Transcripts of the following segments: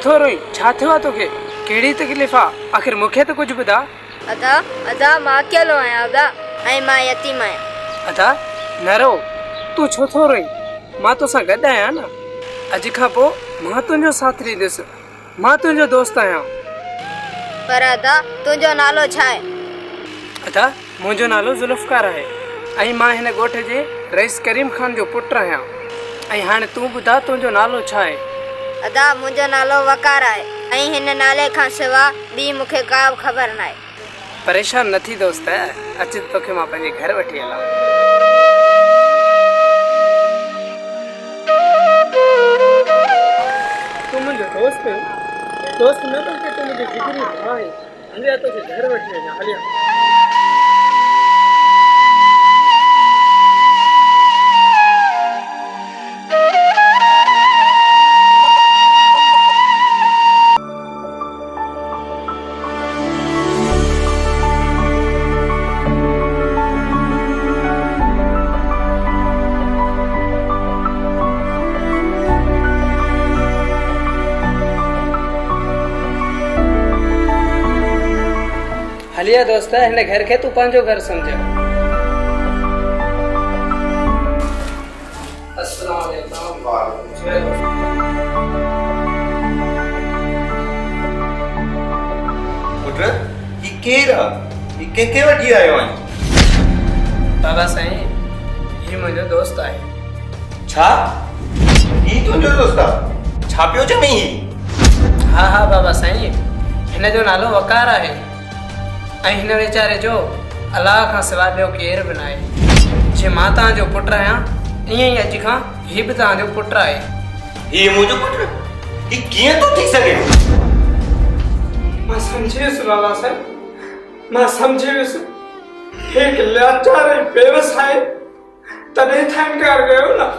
थो रोई छा थियो आहे तोखे कहिड़ी तकलीफ़ आहे आख़िर मूंखे त कुझु ॿुधा अदा अदा मां अकेलो आहियां अदा ऐं मां यतीम आहियां अदा न रो तूं छो थो रोई मां तोसां गॾु आहियां न अॼु खां पोइ मां तुंहिंजो साथ ॾींदुसि मां तुंहिंजो दोस्त आहियां पर अदा तुंहिंजो नालो छा आहे अदा मुंहिंजो नालो ज़ुल्फ़कार आहे ऐं मां हिन ॻोठ जे रईस करीम ख़ान जो पुटु आहियां ऐं हाणे तूं ॿुधा तुंहिंजो नालो छा आहे अदा मुंहिंजो नालो वकार आहे ऐं हिन नाले खां सवाइ ॿी मूंखे का बि ख़बर न आहे परेशान न थी दोस्त अचु तोखे मां पंहिंजे घर वठी हलां तूं मुंहिंजो दोस्त न बल्कि तूं मुंहिंजो जिगरी भाउ आहे हलिया तोखे घर वठी वञा हलिया हलिया दोस्त हिन घर खे तूं पंहिंजो घर समझ अस्सलाम वालेकुम पुत्र ये केरा ये के वठी आयो है बाबा साईं ये मुंहिंजो दोस्त आहे छा ई तुंहिंजो दोस्त आहे छा पियो चमी हा हा बाबा साईं हिन जो नालो वकार आहे ऐं हिन वीचारे जो अलाह खां सवाइ ॿियो केरु बि न आहे जीअं मां तव्हांजो पुटु आहियां ईअं ई अॼु खां हीउ बि तव्हांजो पुटु आहे ये मुंहिंजो पुत्र ये कीअं थो थी सघे मां सम्झी वियुसि बाबा साईं मां सम्झी वियुसि हिकु लाचार ऐं बेवस आहे तॾहिं था इनकार कयो न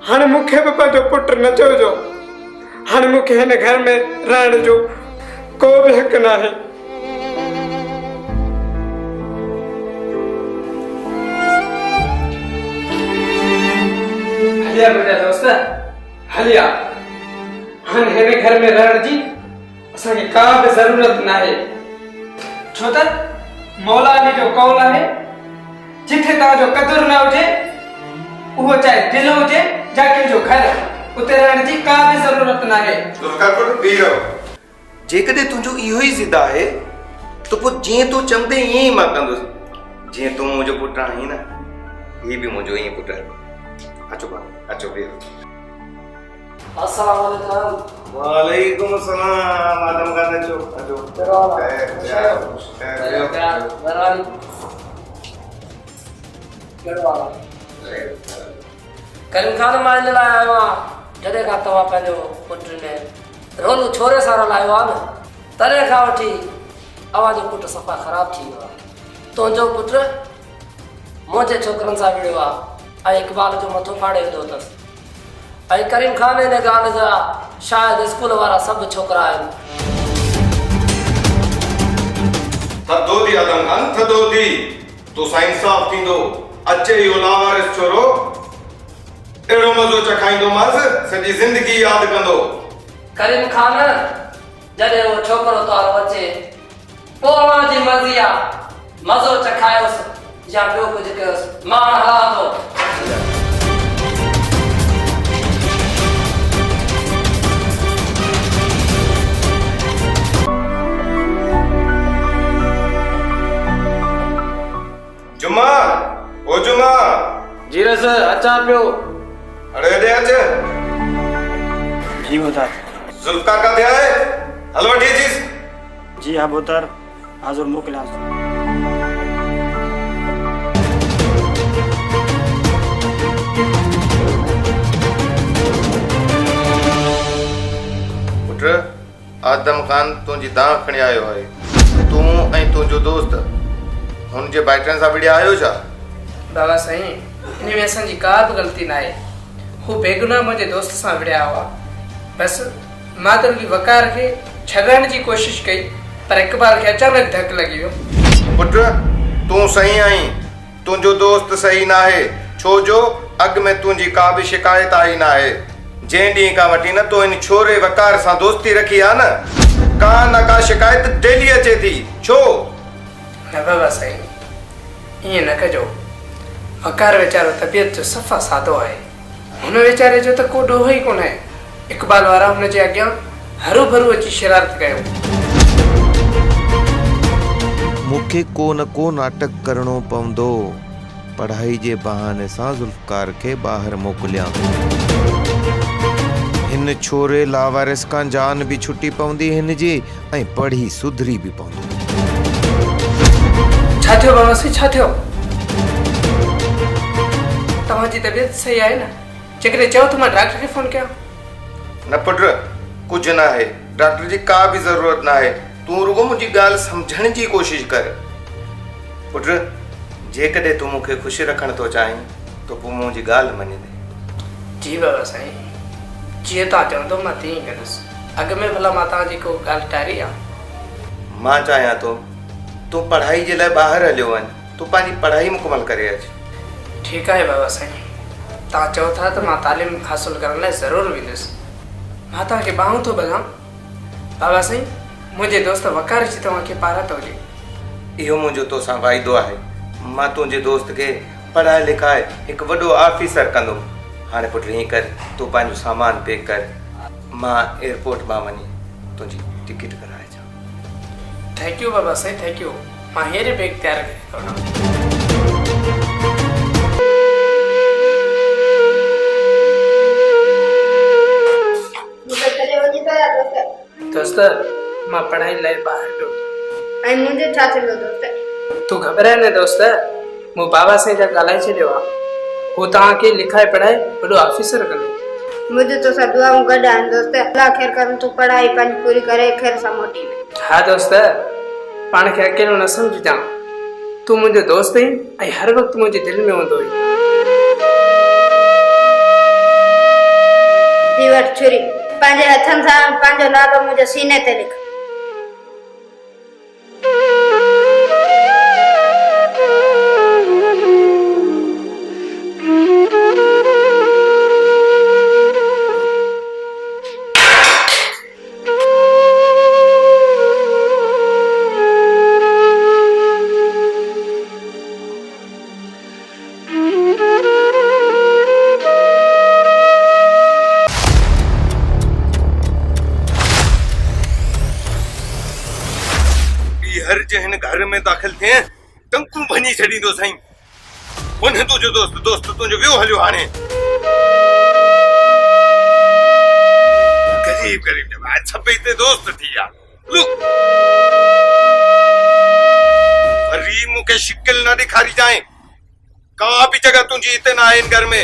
हाणे मूंखे बि पंहिंजो पुटु न चइजो हाणे मूंखे हिन घर में रहण जो को बि हक़ न आहे हलिया मुंहिंजा दोस्त हलिया हाणे हिन घर में रहण जी असांखे का बि ज़रूरत न आहे छो त मौला अली जो कौल आहे जिथे तव्हांजो क़दुरु न हुजे उहो चाहे दिलि हुजे या कंहिंजो घर उते रहण जी का बि ज़रूरत न आहे जेकॾहिं तुंहिंजो इहो ई ज़िद आहे त पोइ जीअं तूं चवंदे ईअं ई मां कंदुसि जीअं तूं मुंहिंजो पुटु आहीं न हीउ बि मुंहिंजो ईअं पुटु आहे अचो भाउ अचो भेण अस्सलाम वालेकुम वालेकुम अस्सलाम आदम खान अचो अचो करीम खान मां इन लाइ आयो आहियां जॾहिं खां तव्हां पंहिंजो पुट ने रोलू छोरे सारा लायो आहे न तॾहिं खां वठी अव्हांजो पुटु सफ़ा ख़राबु थी वियो आहे तुंहिंजो पुटु मुंहिंजे छोकिरनि सां विड़ियो आहे ऐं इक़बाल जो मथो फाड़े विधो अथसि ऐं करीम खान हिन ॻाल्हि जा शायदि स्कूल वारा सभु छोकिरा आहिनि थधो थी आदम खान थधो थी तोसां इंसाफ़ थींदो अचे इहो लावारिस छोरो अहिड़ो मज़ो चखाईंदोमांसि सॼी ज़िंदगी यादि कंदो करीम खान जॾहिं उहो छोकिरो तारो अचे पोइ मां जी मर्ज़ी आहे मज़ो चखायोसि या ॿियो कुझु कयोसि मां हलां थो जुमा ओ जुमा जी रस अचा पियो अरे दे अच जी बोतर जुल्फकार का दिया है हलवा चीज जी हाँ बोतर हाजुर मोकला पुत्र आदम खान तुझी दां खणी आयो है तू ऐं तुझो दोस्त हुन जे भाइटनि सां विड़िया आयो छा बाबा साईं इन में असांजी का बि ग़लती न आहे हू बेगुनाह मुंहिंजे दोस्त सां विड़िया हुआ बसि मां त रुॻी वकार खे छॾण जी कोशिशि कई पर इक़बाल खे अचानक धक लॻी वियो पुत्र तूं सही आहीं तुंहिंजो दोस्त सही न आहे छो जो अॻु में तुंहिंजी का बि शिकायत आई न आहे जंहिं ॾींहं खां वठी न तो इन छोरे वकार सां दोस्ती रखी आहे न का शिकायत डेली अचे थी छो? न बाबा साईं ईअं न कजो। वकार वीचारो तबियत जो सफ़ा सादो आहे। हुन वीचारे जो त को ॾोहो ई कोन आहे। इक़बाल वारा हुनजे अॻियां हरू भरू अची शरारत कयो। मूंखे को न को नाटक करणो पवंदो। पढ़ाई जे बहाने सां ज़ुल्फ़कार खे ॿाहिरि मोकिलियां। हिन छोरे लावारिस खां जान बि छुटी पवंदी हिन जी ऐं पढ़ी सुधरी बि पवंदो। छा थियो बाबा साईं छा थियो? तव्हांजी तबियत सही आहे न? जेकॾहिं चओ त मां डॉक्टर खे फोन कयां। न पुट कुझु न आहे। डॉक्टर जी का बि ज़रूरत न आहे। तूं रुगो मुंहिंजी ॻाल्हि सम्झण जी कोशिशि कर। पुट जेकॾहिं तूं मूंखे ख़ुशि रखणु थो चाहीं त पोइ मुंहिंजी ॻाल्हि मञी दे। जी बाबा साईं जीअं तव्हां चवंदो मां तीअं ई कंदुसि। अॻ में भला मां तव्हांजी को ॻाल्हि टारी आहे? मां चाहियां थो तूं पढ़ाई जे लाइ ॿाहिरि हलियो वञ। तूं पंहिंजी पढ़ाई मुकमल करे अच। ठीकु आहे बाबा साईं तव्हां चओ था त मां तालीम हासिलु करण लाइ ज़रूरु वेंदुसि। मां तव्हांखे ॿाहूं थो ॿधां। बाबा साईं मुंहिंजे दोस्त वकार जी तव्हांखे पारात हुजे। इहो मुंहिंजो तोसां वाइदो आहे। मां तुंहिंजे दोस्त खे पढ़ाए लिखाए हिकु वॾो ऑफिसर कंदुमि। हाणे पुट ईअं कर तूं पंहिंजो सामान पैक कर। मां एयरपोर्ट मां वञी तुंहिंजी टिकट कराए अचां। थैंक यू बाबा साईं थैंक यू। मां हींअर ई बैग तयारु करे थो वठां। दोस्त मां पढ़ाई लाइ ॿाहिरि पियो। ऐं मुंहिंजो छा थींदो दोस्त? तूं घबराए न दोस्त। मूं बाबा साईं जा ॻाल्हाए छॾियो आहे। हू तव्हांखे लिखाए पढ़ाए वॾो ऑफिसर कंदो। मुंहिंजो तोसां दुआऊं गॾु आहिनि दोस्त। अलाह ख़ैर कनि तूं पढ़ाई पंहिंजी पूरी करे ख़ैर सां मोटी वञ। हा दोस्त पाण खे अकेलो न सम्झजां। तूं मुंहिंजो दोस्त आहीं ऐं हर वक़्तु मुंहिंजे दिलि में हूंदो हुई। ही वटि छुरी पंहिंजे हथनि सां पंहिंजो नालो मुंहिंजे सीने ते लिख। हिन घर में दाख़िल थिए टंकू भञी छॾींदो साईं। वञ तुंहिंजो दोस्त तुंहिंजो वियो हलियो। हाणे गरीब छपे ते दोस्त थी विया। वरी मूंखे शिकिल न ॾेखारी जाए। का बि जगह तुंहिंजी हिते न आहे हिन घर में।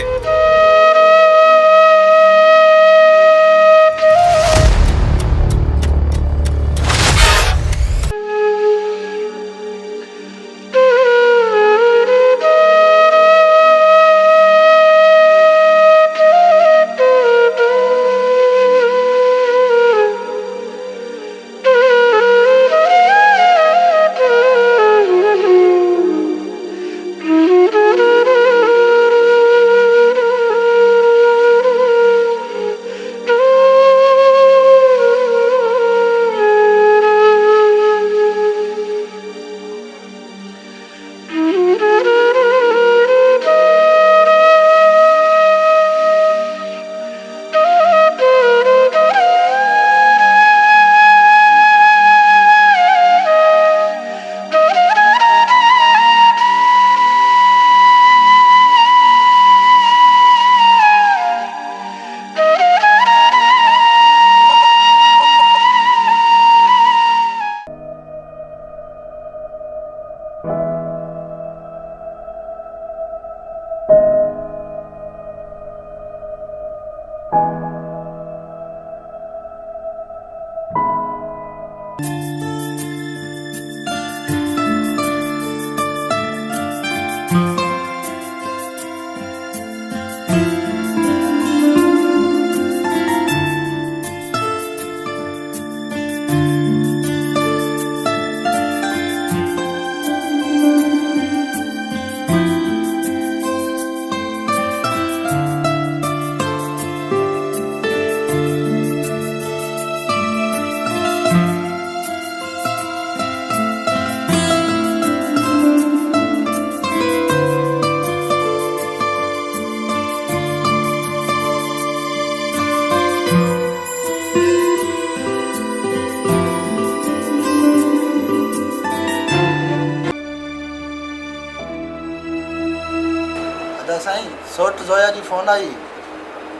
साईं सोट ज़ोया जी फ़ोन आई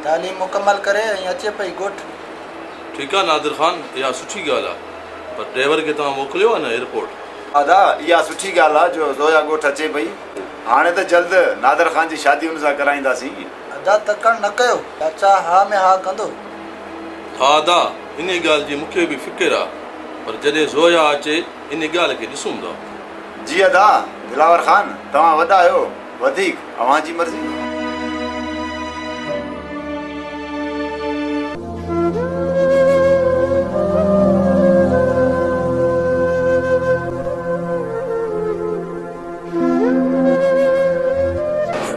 तालीम मुकम्मल करे ऐं अचे पई ॻोठ। ठीकु आहे नादिर ख़ान, इहा सुठी ॻाल्हि आहे, पर ड्राइवर खे तव्हां मोकिलियो आहे न एयरपोर्ट? दादा इहा सुठी ॻाल्हि आहे जो ज़ोया ॻोठ अचे पई। हाणे त जल्द नादिर ख़ान जी शादी हुन सां कराईंदासीं। अदा तकड़ न कयो, चाचा हा में हा कंदो। हा अदा, इन ॻाल्हि जी मूंखे बि फ़िकिर आहे, पर जॾहिं ज़ोया अचे इन ॻाल्हि खे ॾिसूं था। जी अदा, दिलावर ख़ान तव्हां वॾा आहियो, वधीक अव्हांजी मर्ज़ी।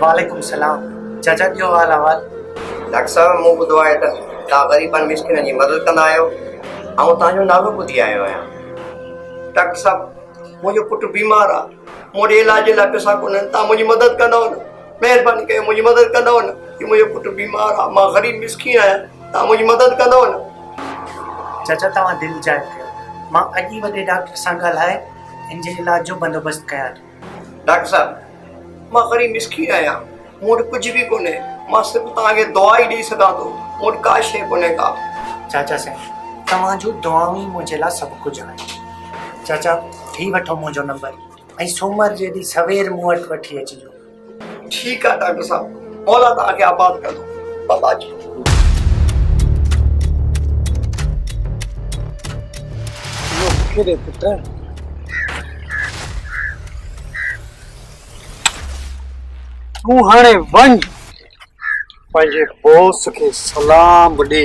वालेकुम सलाम। चाचा जो हाल अहवाल? डॉक्टर साहब मूं ॿुधो आहे त तव्हां ग़रीबनि मिस्किननि जी मदद कंदा आहियो ऐं तव्हांजो नालो ॿुधी आयो आहियां। डॉक्टर साहब मुंहिंजो पुटु बीमार आहे, मूं वटि इलाज लाइ पैसा कोन्हनि, तव्हां मुंहिंजी मदद कंदव न? महिरबानी कयो मुंहिंजी मदद कंदव न? की मुंहिंजो पुटु बीमार आहे, मां ग़रीब मिस्किन आहियां, तव्हां मुंहिंजी मदद कंदव न? चाचा तव्हां दिलि जाए कयो, मां अॼु ई वॾे डॉक्टर सां ॻाल्हाए इन जे इलाज जो बंदोबस्तु कयां थो। डॉक्टर साहब मां ग़रीब मिस्किन आहियां, मूं वटि कुझु बि कोन्हे, मां सिर्फ़ु तव्हांखे दुआ ई ॾेई सघां थो, मूं वटि का शइ कोन्हे का। चाचा साईं तव्हांजो दुआऊं ई मुंहिंजे लाइ सभु कुझु आहे। चाचा ही वठो मुंहिंजो नंबर ऐं सूमर जे ॾींहुं सवेर मूं वटि वठी अचिजो। ठीकु आहे डॉक्टर साहब, मौला तव्हांखे आबाद कंदो। बाबा जी पुत्र तूं हाणे वञ, पंहिंजे बॉस खे सलाम ॾे।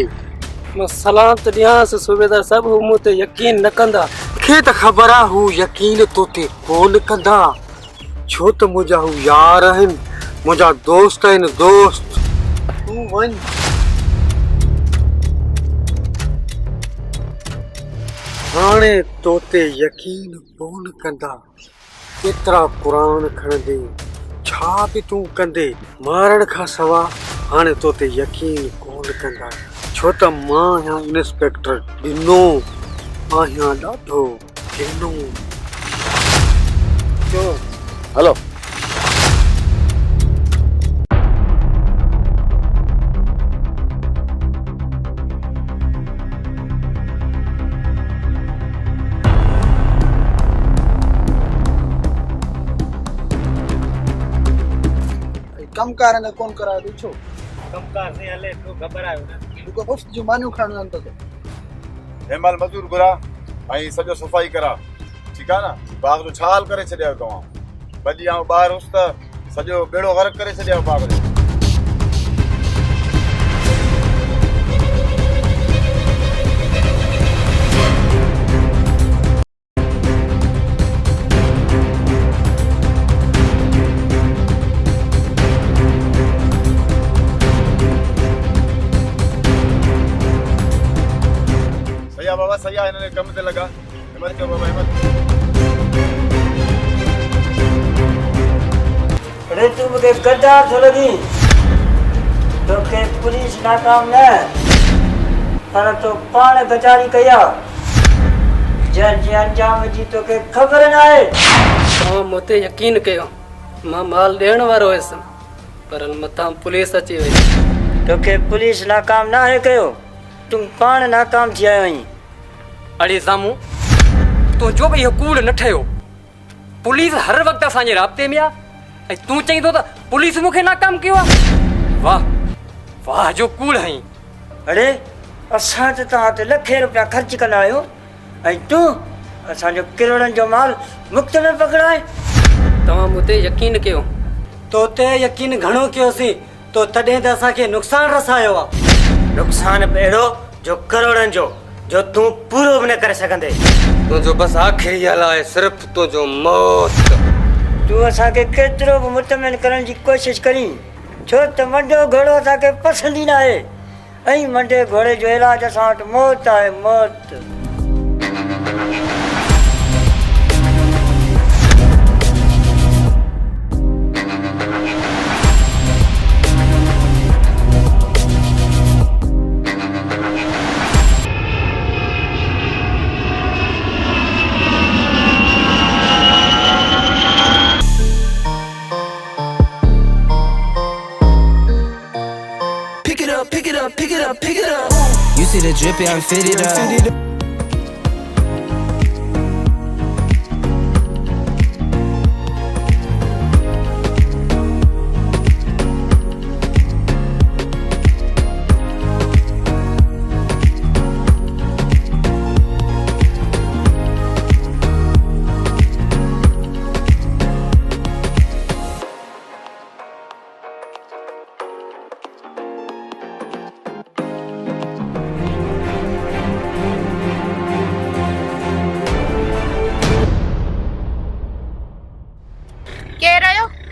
मां सलाम त ॾियांसि सूबेदार साहब, हू मूं ते यकीन न कंदा। मूंखे त ख़बर आहे हू यकीन तो ते कोन कंदा, छो त मुंहिंजा हू यार आहिनि, मुंहिंजा दोस्त आहिनि, दोस्त। तूं वञ। हाणे तो ते यकीन कोन कंदा, केतिरा क़ुरान खणंदे, छा बि तूं कंदे, मारण खां सवाइ हाणे तो ते यकीन कोन कंदा, छो त मां आहियां इंस्पेक्टर ॾिनो, आहियां ॾाढो ॾिनो। हलो कमकार ने कोन करायो ॾिठो? कमकार से हले तो ख़बर आयो न, रुको मुफ़्त जो मानियूं खणण तो हेमल मज़दूर घुरा ऐं सॼो सफ़ाई करा। ठीकु आहे न? बाग़ जो छा हाल करे छॾियो तव्हां? ॿ ॾींहं आउं ॿाहिरि हुउसि त सॼो बेड़ो ग़रक़ करे छॾियो बाग़ जो। बाबा सही आहे, हिन कम ते लगा। हिम्मत कयो बाबा, हिम्मत। अरे तू मूंखे गद्दार थो लॻी, तोखे पुलिस नाकाम न पर तो पाण गदारी कई आहे, जंहिंजे अंजाम जी तोखे ख़बर न आहे। तव्हां मूं ते यकीन कयो, मां माल ॾियण वारो हुयसि, पर मथां पुलिस अची वई। तोखे पुलिस नाकाम न आहे कयो, तूं पाण नाकाम थी आयो आहीं। अड़े सामू तुंहिंजो बि इहो कूड़ न ठहियो, पुलिस हर वक़्तु असांजे राब्ते में आहे ऐं तूं चईं थो त पुलिस मूंखे नाकाम कयो आहे। वाह वाह जो कूड़ आहीं। अरे असां त तव्हां ते लखे रुपया ख़र्च कंदा आहियूं ऐं तूं असांजो किरोड़नि जो माल मुफ़्त में पकड़ाए। तव्हां मूं ते यकीन कयो। तो ते यकीन घणो कयोसीं, तो तॾहिं त असांखे नुक़सानु रसायो आहे। नुक़सानु अहिड़ो जो करोड़नि जो तूं पूरो बि न करे सघंदे। तुंहिंजो बसि आख़िरी हाल आहे सिर्फ़ु तुंहिंजो मौत। तूं असांखे केतिरो बि मुतमिन करण जी कोशिशि करी, छो त मंडो घोड़ो असांखे पसंदि ई न आहे ऐं मंडे घोड़े जो इलाज असां वटि मौत आहे, मौत। up, pick it up, pick it up. You see the drip, yeah, I'm fitted up.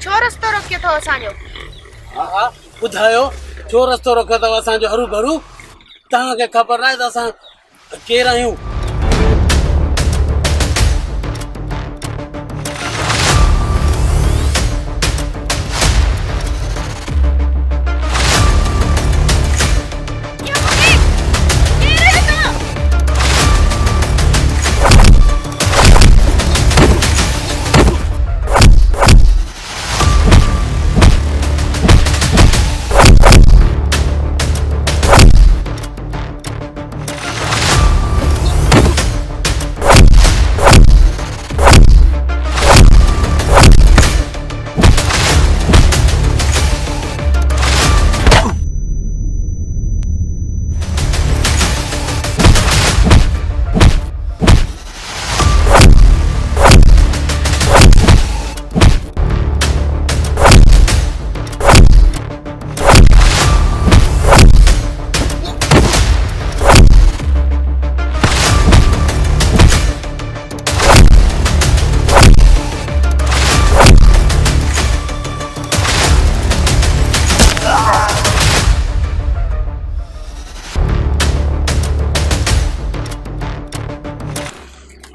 छो रस्तो रोकियो अथव असांजो? हा हा ॿुधायो छो रस्तो रोकियो अथव असांजो हरू भरू? तव्हांखे ख़बर नाहे त असां केरु आहियूं?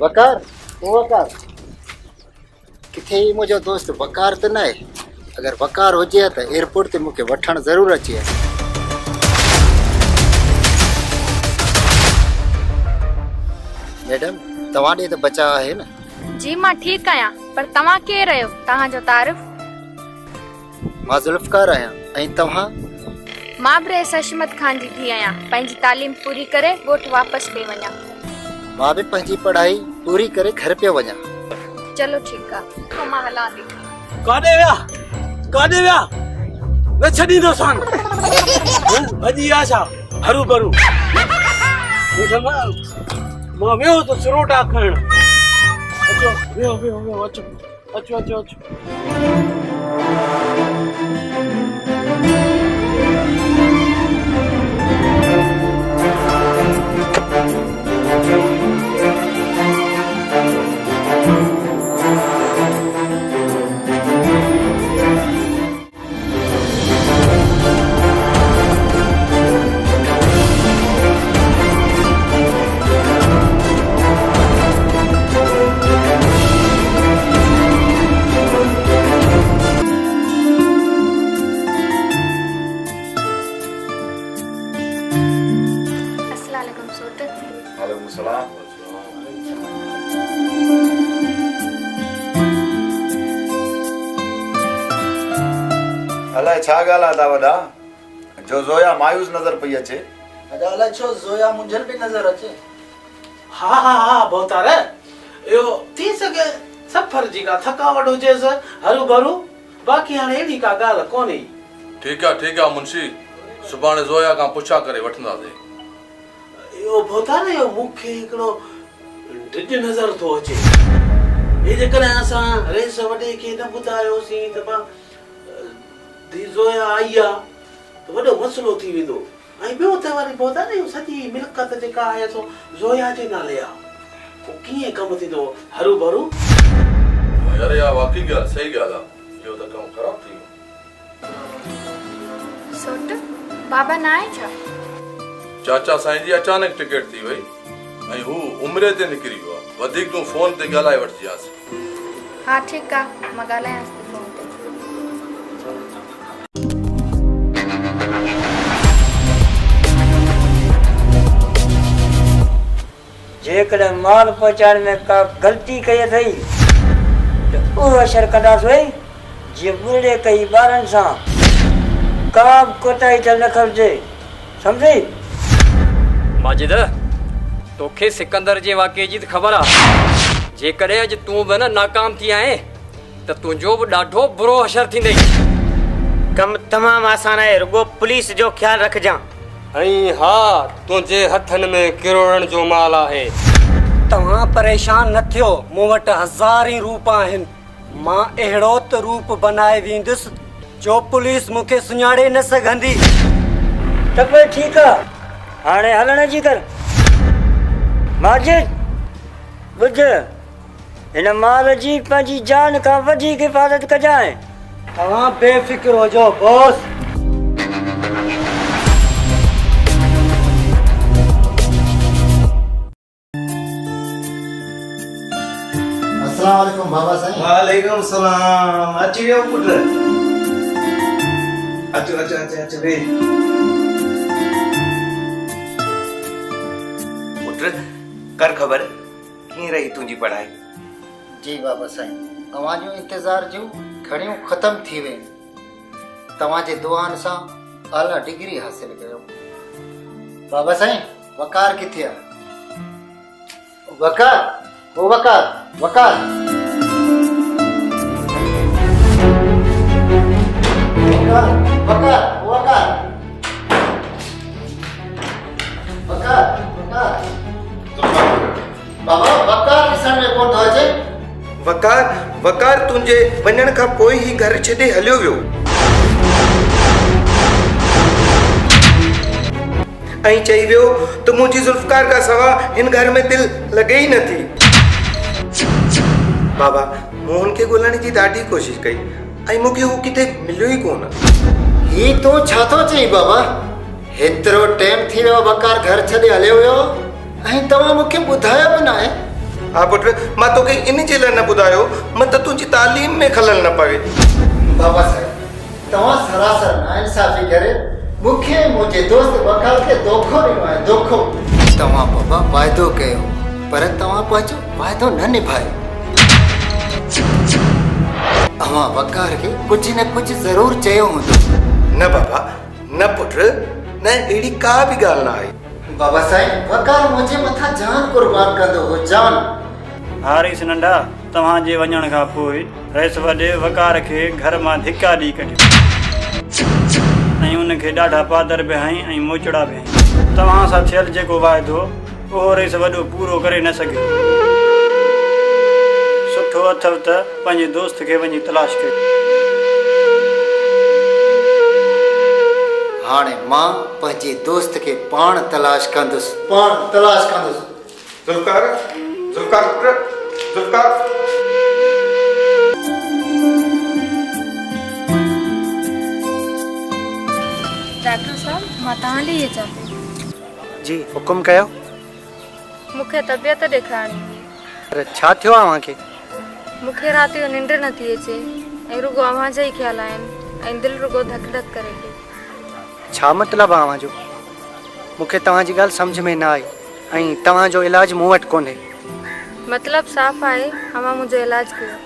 वकार वो वकार किथे ही मुझो दोस्त वकार तो ना है। अगर वकार हो जाए तो एयरपोर्ट ते मुके वठण जरूर अचे। मैडम तवां ॾे त बचा है ना? जी मां ठीक आहियां, पर तव्हां केरु आहियो? तव्हांजो तारीफ़? मां जुल्फकार आहियां। ऐं तव्हां? मां ब्रेस हशमत खान जी थी आहियां। पंहिंजी तालीम पूरी करे ॻोठ वापस पई वञा। मां भी पंहिंजी पढ़ाई पूरी करे घर पे वञा। चलो ठीक आहे, तो मां हलां थी। काॾे विया? काॾे विया? वे छॾींदो सान भॼी विया छा हरू भरू? मां वियो त सुरोटा खणण। अचो वियो वियो वियो अचो अचो अचो अचो। अलाए छा ॻाल्हि आहे वॾा जो ज़ोया मायूस नज़र पई अचे। अलाए छो ज़ोया मुंझल भी नज़र अचे। हा हा हा बहुतार इहो थी सघे सफ़र जी का थकावट हुजेसि हरू भरू, बाक़ी हाणे अहिड़ी का ॻाल्हि कोन्हे। ठीक है मुंशी, सुभाणे ज़ोया खां पुछा करे वठंदासीं। इहो बहुतार इहो मूंखे हिकिड़ो ढिज नज़र थो अचे। हे जेकॾहिं असां रेस वॾे खे न ॿुधायोसीं त धी ज़ोया आई आहे त वॾो मसइलो थी वेंदो। ऐं ॿियो त वरी बहुतार इहो सॼी मिल्कत जेका आहे सो ज़ोया जे नाले आहे। पोइ कीअं कमु थींदो हरू भरू? यार या वाकई ॻाल्हि सही ॻाल्हि आहे। इहो त कमु ख़राब थी वियो। सोट बाबा न आहे छा? चाचा साईं जी अचानक टिकट थी वई ऐं हू उमिरि ते निकिरी वियो आहे। वधीक तूं फोन ते ॻाल्हाए वठिजांसि। हा ठीकु आहे, मां ॻाल्हायांसि थी फोन ते। जेकॾहिं माल पहुचाइण में का ग़लती कई अथई त उहो असरु कंदासीं जीअं ॿुड़े कई ॿारनि सां। का बि कोताही थियल न खपिजे। सम्झी? माजिद तोखे सिकंदर जे वाक़े जी त ख़बर आहे। जेकॾहिं अॼु तूं बि न नाकाम थी आहीं त तुंहिंजो बि ॾाढो बुरो असरु थींदई। कम तमामु आसान आहे, रुगो पुलिस जो ख़्यालु रखजां। ऐं हा, तुंहिंजे हथनि में किरोड़नि जो माल आहे। तव्हां परेशान न थियो, मूं वटि हज़ार ई रूप आहिनि। मां अहिड़ो त रूप बनाए वेंदुसि जो पुलिस मूंखे सुञाणे न सघंदी। त पोइ ठीकु आहे, हाणे हलण जी कर। माजिद ॿुध, हिन माल जी पंहिंजी जान खां वधीक हिफ़ाज़त कजांइ। तव्हां बेफ़िक्र हुजो बॉस। अस्सलाम वालेकुम बाबा साईं। वालेकुम सलाम। अची वियो पुट। अचो अचो अचो अचो वे। पुट कर ख़बर कीअं रही तुंहिंजी पढ़ाई? जी बाबा साईं, तव्हांजो इंतज़ार जूं घणियूं ख़तमु थी वियूं। तव्हांजे दुआनि सां आला डिग्री हासिल कयो। बाबा साईं, वकार किथे आहे? वकार, ओ वकार, वकार। वकार, ओ वकार। वकार, वकार। बाबा वकार ॾिसण में कोन थो अचे। वकार वकार तुंहिंजे वञण खां पोइ ई घर छॾे हलियो वियो ऐं चई वियो त मुंहिंजी ज़ुल्फ़कार खां सवाइ हिन घर में दिलि लॻे ई नथी। बाबा मूं हुनखे ॻोल्हण जी ॾाढी कोशिशि कई ऐं मूंखे हू किथे मिलियो ई कोन। ही तूं छा थो चई बाबा? हेतिरो टाइम थी वियो वकार घर छॾे हलियो वियो ऐं तव्हां मूंखे ॿुधायो बि न आहे। हा पुट, मां तोखे इन जे लाइ न ॿुधायो मत तुंहिंजी तालीम में ख़लल न पवे। बाबा साहिब, तव्हां सरासर नाइंसाफ़ी करे मूंखे मुंहिंजे दोस्त वकार खे धोखो ॾिनो आहे, धोखो। तव्हां बाबा वाइदो कयो पर तव्हां पंहिंजो वाइदो न निभायो। अवां वकार खे कुझु न कुझु ज़रूरु चयो हूंदो। न बाबा न पुट, न अहिड़ी का बि ॻाल्हि न आहे। बाबा साईं, वकार मुंहिंजे मथां जान कुर्बान कंदो हो, जान। हारिस नंढा, तव्हांजे वञण खां पोइ रईस वॾे वकार खे घर मां धिका ॾेई कढियो ऐं उनखे ॾाढा पादर बि हईं ऐं मोचड़ा बि हईं। तव्हां सां थियल जेको वाइदो उहो रईस वॾो पूरो करे न सघियो। सुठो अथव त पंहिंजे दोस्त खे वञी तलाश कयो। हाणे मां पंहिंजे दोस्त खे पाण तलाश कंदुसि, पाण तलाश कंदुसि। ज़ुल्फ़कार, ज़ुल्फ़कार पुट, ज़ुल्फ़कार। डॉक्टर साहब, मां तव्हां ॾे अचां पई। जी हुकुम कयो। मूंखे तबियत ॾेखारणी हुई। पर छा थियो आहे अव्हांखे? मूंखे राति जो निंड नथी अचे ऐं रुगो अव्हां जा ई ख़्याल आहिनि ऐं दिलि रुगो धक धक करे थी। छा मतिलबु आहे अव्हांजो? मूंखे तव्हांजी ॻाल्हि सम्झ में न आई ऐं तव्हांजो इलाजु मूं वटि कोन्हे। मतिलबु साफ़ आहे, अव्हां मुंहिंजो इलाजु कयो।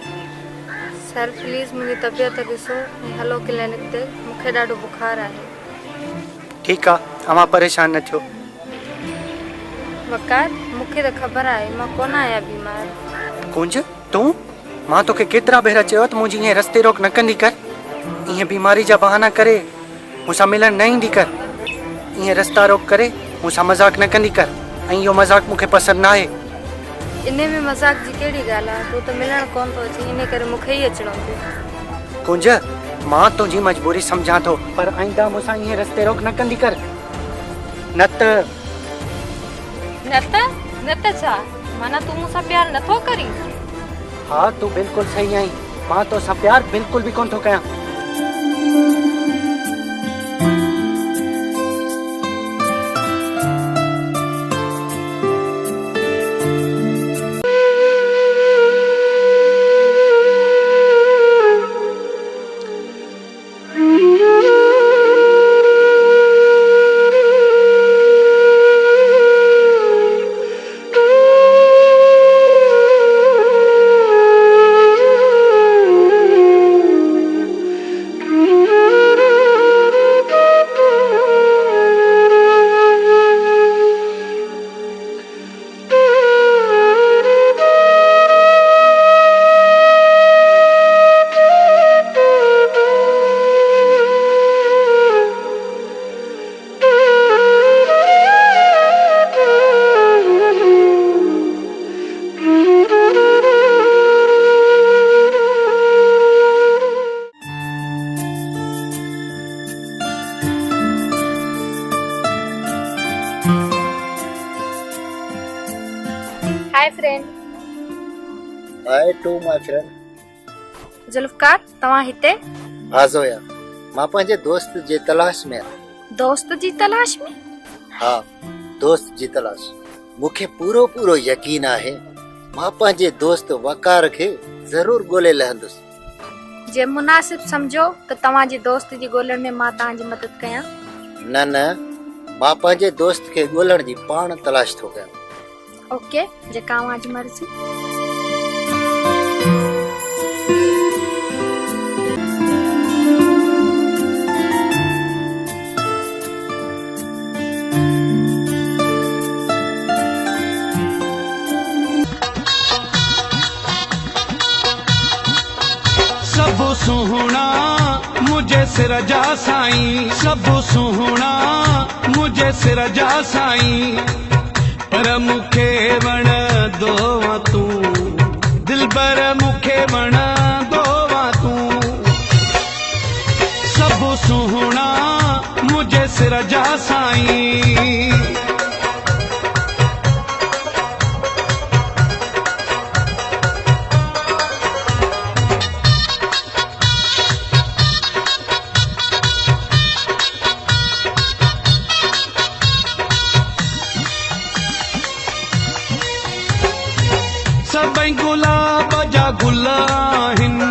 सर प्लीज़ मुंहिंजी तबियत ॾिसो ऐं हलो क्लिनिक ते, मूंखे ॾाढो बुखार आहे। ठीकु आहे, अव्हां परेशान न थियो। वकार, मूंखे त ख़बर आहे मां कोन आहियां बीमार। कुंज, तूं? मां तोखे केतिरा भेरा चयो त मुंहिंजी ईअं रस्ते रोक न कंदी कर। ईअं बीमारी जा बहाना करे मूंसां मिलण न ईंदी कर। ईअं रस्ता रोक करे मूंसां मज़ाक न कंदी कर ऐं इहो मज़ाक मूंखे पसंदि न आहे। इन में मज़ाक जी कहिड़ी ॻाल्हि आहे? तूं त मिलण कोन थो अचे, इन करे मूंखे ई अचिणो पियो। कुंज, मां तुंहिंजी मजबूरी सम्झां थो पर आईंदा मूंसां ईअं रस्ते रोक न कंदी कर। न त छा माना तूं मूंसां प्यार नथो करीं? हा, तूं बिल्कुलु सही आहीं। मां तोसां प्यार बिल्कुलु बि कोन थो कयां। हाय टू माय फ्रेंड। जुल्फकार तव्हां हिते? हा ज़ोया, मां पंहिंजे दोस्त जे तलाश में आहियां। दोस्त जी तलाश में? हा, दोस्त जी तलाश। मूंखे पूरो पूरो यकीन आहे मां पंहिंजे दोस्त वकार खे ज़रूर ॻोल्हे लहंदुसि। जे मुनासिब समझो त तव्हांजे दोस्त जी ॻोल्हण में मां तव्हांजी मदद कयां। न न, मां पंहिंजे दोस्त खे ॻोल्हण जी पाण तलाश थो कयां। ओके, जेका तव्हांजी मर्ज़ी। सब सुहना मुझे सिरजा साईं, सब सुहना मुझे सिरजा साईं, पर मुखे वण दोवा तू, दिलबर मुखे वण दोवा तू। सब सुहना मुझे सिरजा साईं। सभई गुलाब जा गुल आहिनि,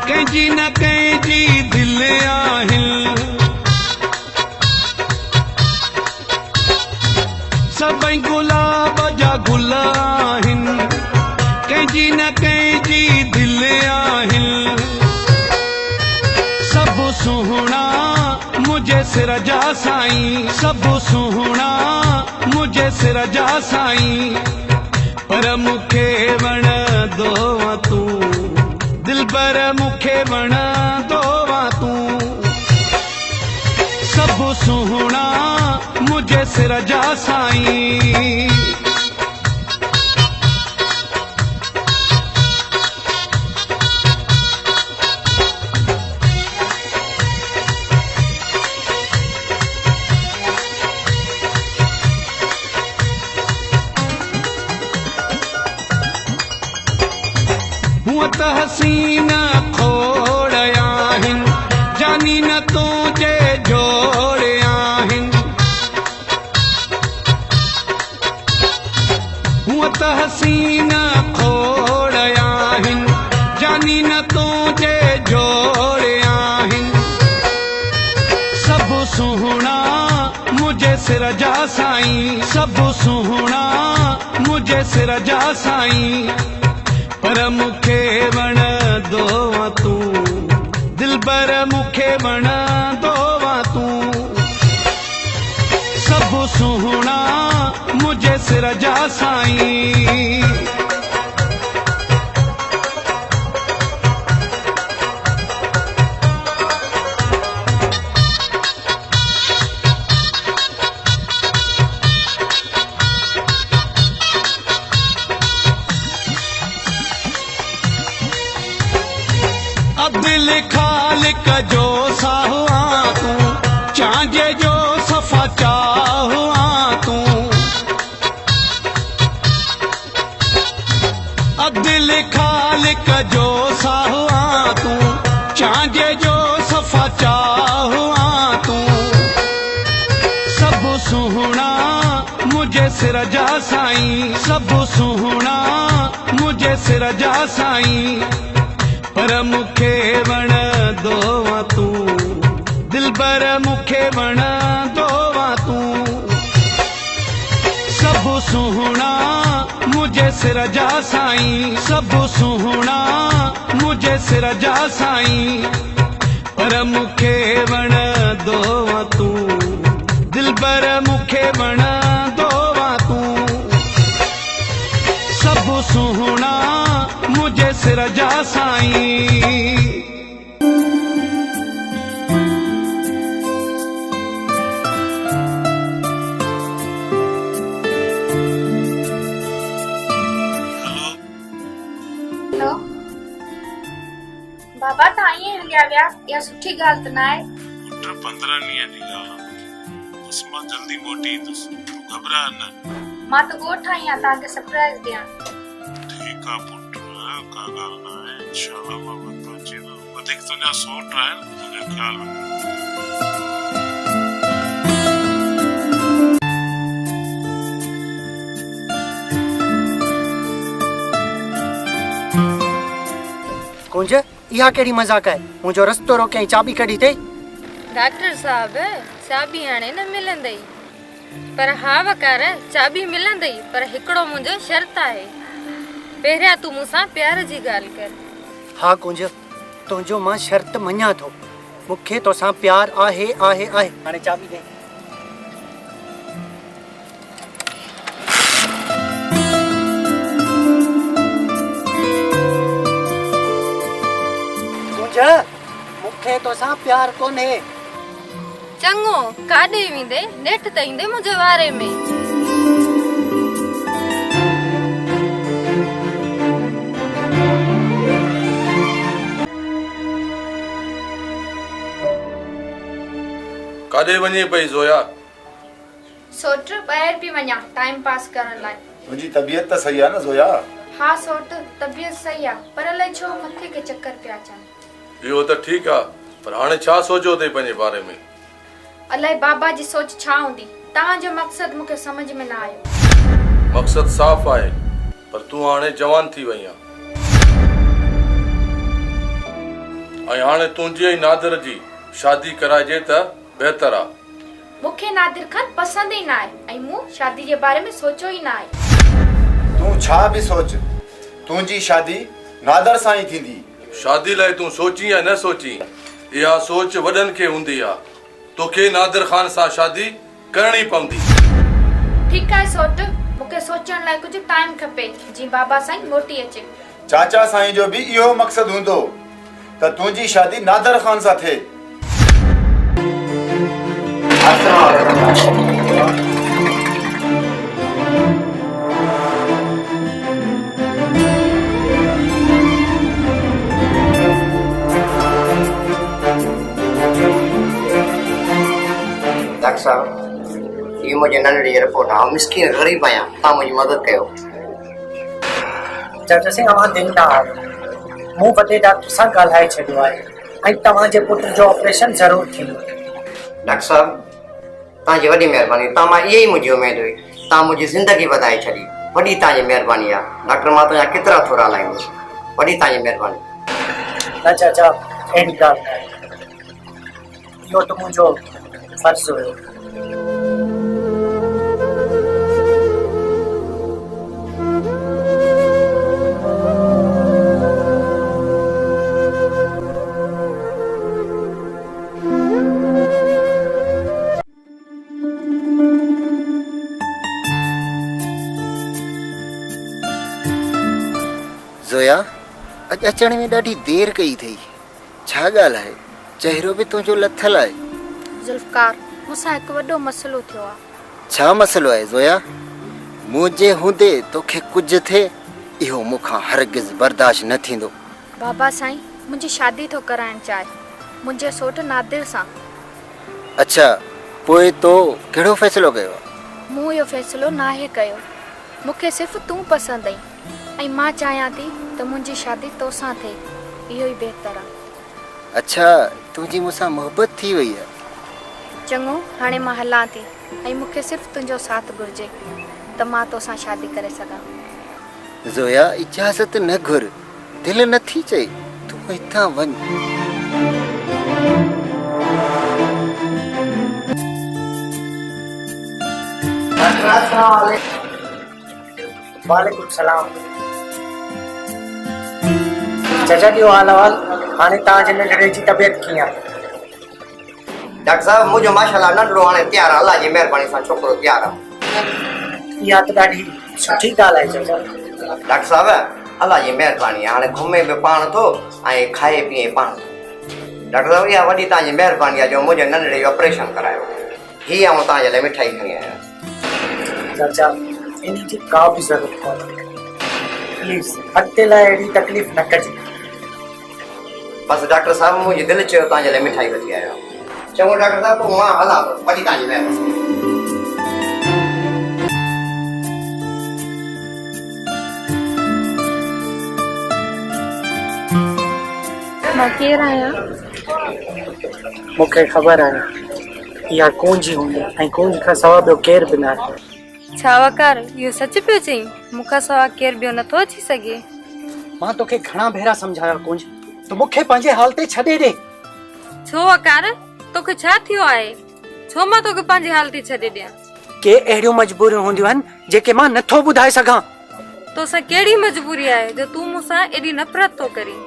कंहिंजी न कंहिंजी दिलि आहिनि। सभई गुलाब जा गुल आहिनि, कंहिंजी न कंहिंजी दिलि आहिनि। सब सुहना मुझे सिरजा साईं, सब सुहना मुझे सिरजा साईं, पर मुखे वण दोवा तू, दिलबर मुखे वण दोवा तू। सब सुहना मुझे सिरजा साईं। हूअं त हसीन खोड़ आहिनि, जानी न तुंहिंजे जोड़े आहिनि। हूअं त हसीन खोड़ आहिनि, जानी न तुंहिंजे जोड़े आहिनि। सब सुहना मुझे सिरजा साईं, सब सुहना मुझे सिरजा साईं, पर मुखे वण दोवा तू, दिलबर मुखे वण दोवा तू। सब सुहना मुझे सिरजा साईं। दिल खालिक जो साहुआ तू, चांजे जो सफ़ा चाहुआ तू। दिल खालिक जो साहुआ तू, चांजे जो सफ़ा चाहुआ तू। सब सुहना मुझे सिरजा साईं, सब सुहना मुझे सिरजा साईं, पर मुखे वण दोवा तू, दिलबर मुखे वण दोवा तू। सब सुहना मुझे सिरजा साईं, सब सुहना मुझे सिरजा साईं, पर मुखे वण दोवा तू, दिलबर मुखे वण दोवा तू। सब सुहना मुझे सिरजा साईं। हेलो बाबा, तव्हां ईअं हलिया विया? इहा सुठी ॻाल्हि त न आहे। 15 ॾींहं जी ॻाल्हि आहे, बस मां जल्दी मोटी ईंदुसि, घबरा न। मां त ॻोठ आई आहियां तव्हांखे सरप्राइज़ ॾियां। ठीकु आहे पुट, का ॻाल्हि न आहे इंशाअल्लाह मां वक़्तु अची वेंदो वधीक तुंहिंजा सोट आहिनि तुंहिंजो ख़्यालु रखो कुंज इहा कहिड़ी मज़ाक आहे मुंहिंजो रस्तो रोकियईं चाबी कढी अथई डॉक्टर साहब चाबी हाणे न मिलंदई पर हा वकार चाबी मिलंदई पर हिकिड़ो मुंहिंजो शर्त आहे पहिरियां तूं मूंसां प्यार जी ॻाल्हि कर हा कुंज तुंहिंजो मां शर्त मञां थो मूंखे तोसां प्यार आहे आहे आहे हाणे चाबी ॾे कुंज मूंखे तोसां प्यार कोन्हे चङो काॾे वेंदे नेठि त ईंदे मुंहिंजे वारे में काॾे वञे पई ज़ोया सोट ॿाहिरि पई वञा टाइम पास करण लाइ तुंहिंजी तबीयत त सही आहे न ज़ोया हा सोट तबीयत सही आहे पर अलाए छो मथे खे चक्कर पिया अचनि इहो त ठीकु आहे पर हाणे छा सोचियो अथई पंहिंजे बारे में अलाए बाबा जी सोच छा हूंदी तव्हांजो मक़सदु मूंखे सम्झ में न आयो मक़सदु साफ़ आहे पर तूं हाणे जवान थी वई आहे ऐं हाणे तुंहिंजे ई नादिर जी शादी कराइजे त बहितर आहे मूंखे नादिर खान पसंदि ई न आहे ऐं मूं शादी जे बारे में सोचियो ई न आहे तूं छा बि सोच तुंहिंजी शादी नादर सां ई थींदी शादी लाइ तूं सोची या न सोची इहा सोच वॾनि खे हूंदी आहे तोखे नादिर ख़ान सां शादी करणी पवंदी ठीकु आहे सोट मूंखे सोचण लाइ कुझु टाइम खपे जीअं बाबा साईं मोटी अचे चाचा साईं जो बि इहो मक़सदु हूंदो त तुंहिंजी शादी नादर ख़ान सां थिए डॉक्टर साहब ये मुझे नंढड़ी रिपोर्ट आहे मिस्किन ग़रीब आहियां तव्हां मुंहिंजी मदद कयो चाचा सिंह अवां दिलि न आयो मूं वॾे डॉक्टर सां ॻाल्हाए छॾियो आहे ऐं तव्हांजे पुट जो ऑपरेशन ज़रूरु थींदो डॉक्टर साहब तव्हांजी वॾी महिरबानी तव्हां मां इहा ई मुंहिंजी उमेदु हुई तव्हां मुंहिंजी ज़िंदगी वधाए छॾी वॾी तव्हांजी महिरबानी आहे डॉक्टर मां तुंहिंजा केतिरा थोरा लाहींदुसि वॾी तव्हांजी महिरबानी न चाचा अहिड़ी ॻाल्हि न आहे इहो त मुंहिंजो फर्ज़ हुयो ज़ोया अॼु अचण में ॾाढी देरि कई अथई छा ॻाल्हि आहे चहिरो बि तुंहिंजो लथल आहे ज़ुल्फ़कार मूंसां हिकु वॾो मसइलो थियो आहे छा मसइलो आहे ज़ोया मुंहिंजे हूंदे तोखे कुझु थिए इहो मूंखां हरगिज़ बर्दाश्त न थींदो बाबा साईं मुंहिंजी शादी थो कराइण चाहे मुंहिंजे सोट नादिर सां अच्छा पोइ तो कहिड़ो फ़ैसिलो कयो मूं इहो फ़ैसिलो नाहे कयो मूंखे सिर्फ़ु तूं पसंदि आई ऐं मां चाहियां थी त मुंहिंजी शादी तोसां थिए इहो ई बहितर आहे अच्छा तुंहिंजी मूंसां मोहबत थी वई आहे चङो हाणे मां हलां थी ऐं मूंखे सिर्फ़ु तुंहिंजो साथ घुरिजे त मां तोसां शादी करे सघां ज़ोया इजाज़त न घुर दिलि नथी चए तूं हितां वञ वालेकुम सलाम चाचा जो हाल अहवाल हाणे तव्हांजे नंढड़े जी तबियत कीअं आहे डॉक्टर साहब मुंहिंजो माशाल्लाह नंढड़ो हाणे तयारु आहे अलाह जी महिरबानी सां छोकिरो तयारु आहे इहा त ॾाढी सुठी ॻाल्हि आहे चाचा डॉक्टर साहब अलाह जी महिरबानी आहे हाणे घुमे बि पाण थो ऐं खाए पीए पाण थो डॉक्टर साहब इहा वॾी तव्हांजी महिरबानी आहे जो मुंहिंजे नंढड़े जो ऑपरेशन करायो हीअ आउं तव्हांजे लाइ मिठाई खणी आहियां चाचा इन जी का बि ज़रूरत कोन्हे प्लीज़ अॻिते लाइ अहिड़ी तकलीफ़ न कजे बसि डॉक्टर साहब मुंहिंजी दिलि चयो तव्हांजे लाइ मिठाई वठी आयो चङो डॉक्टर साहब पोइ मां हलां थो वॾी तव्हांजी महिरबानी मां केरु आहियां? मूंखे ख़बर आहे इहा कूंजी हूंदी ऐं कूंज खां सवाइ ॿियो केरु बि न आहे। छा वकार इहो सच पियो चई? मूंखां सवाइ केरु ॿियो नथो अची सघे? मां तोखे घणा भेरा सम्झायो कूंज, तूं मूंखे पंहिंजे हाल ते छॾे ॾे। छो वकार तोखे छा थियो आहे? छो मां तोखे पंहिंजे हाल ते छॾे ॾियां? के अहिड़ियूं मजबूरियूं हूंदियूं आहिनि जेके मां नथो ॿुधाए सघां। तोसां कहिड़ी मजबूरी आहे जो तूं मूंसां एॾी नफ़रत थो करीं?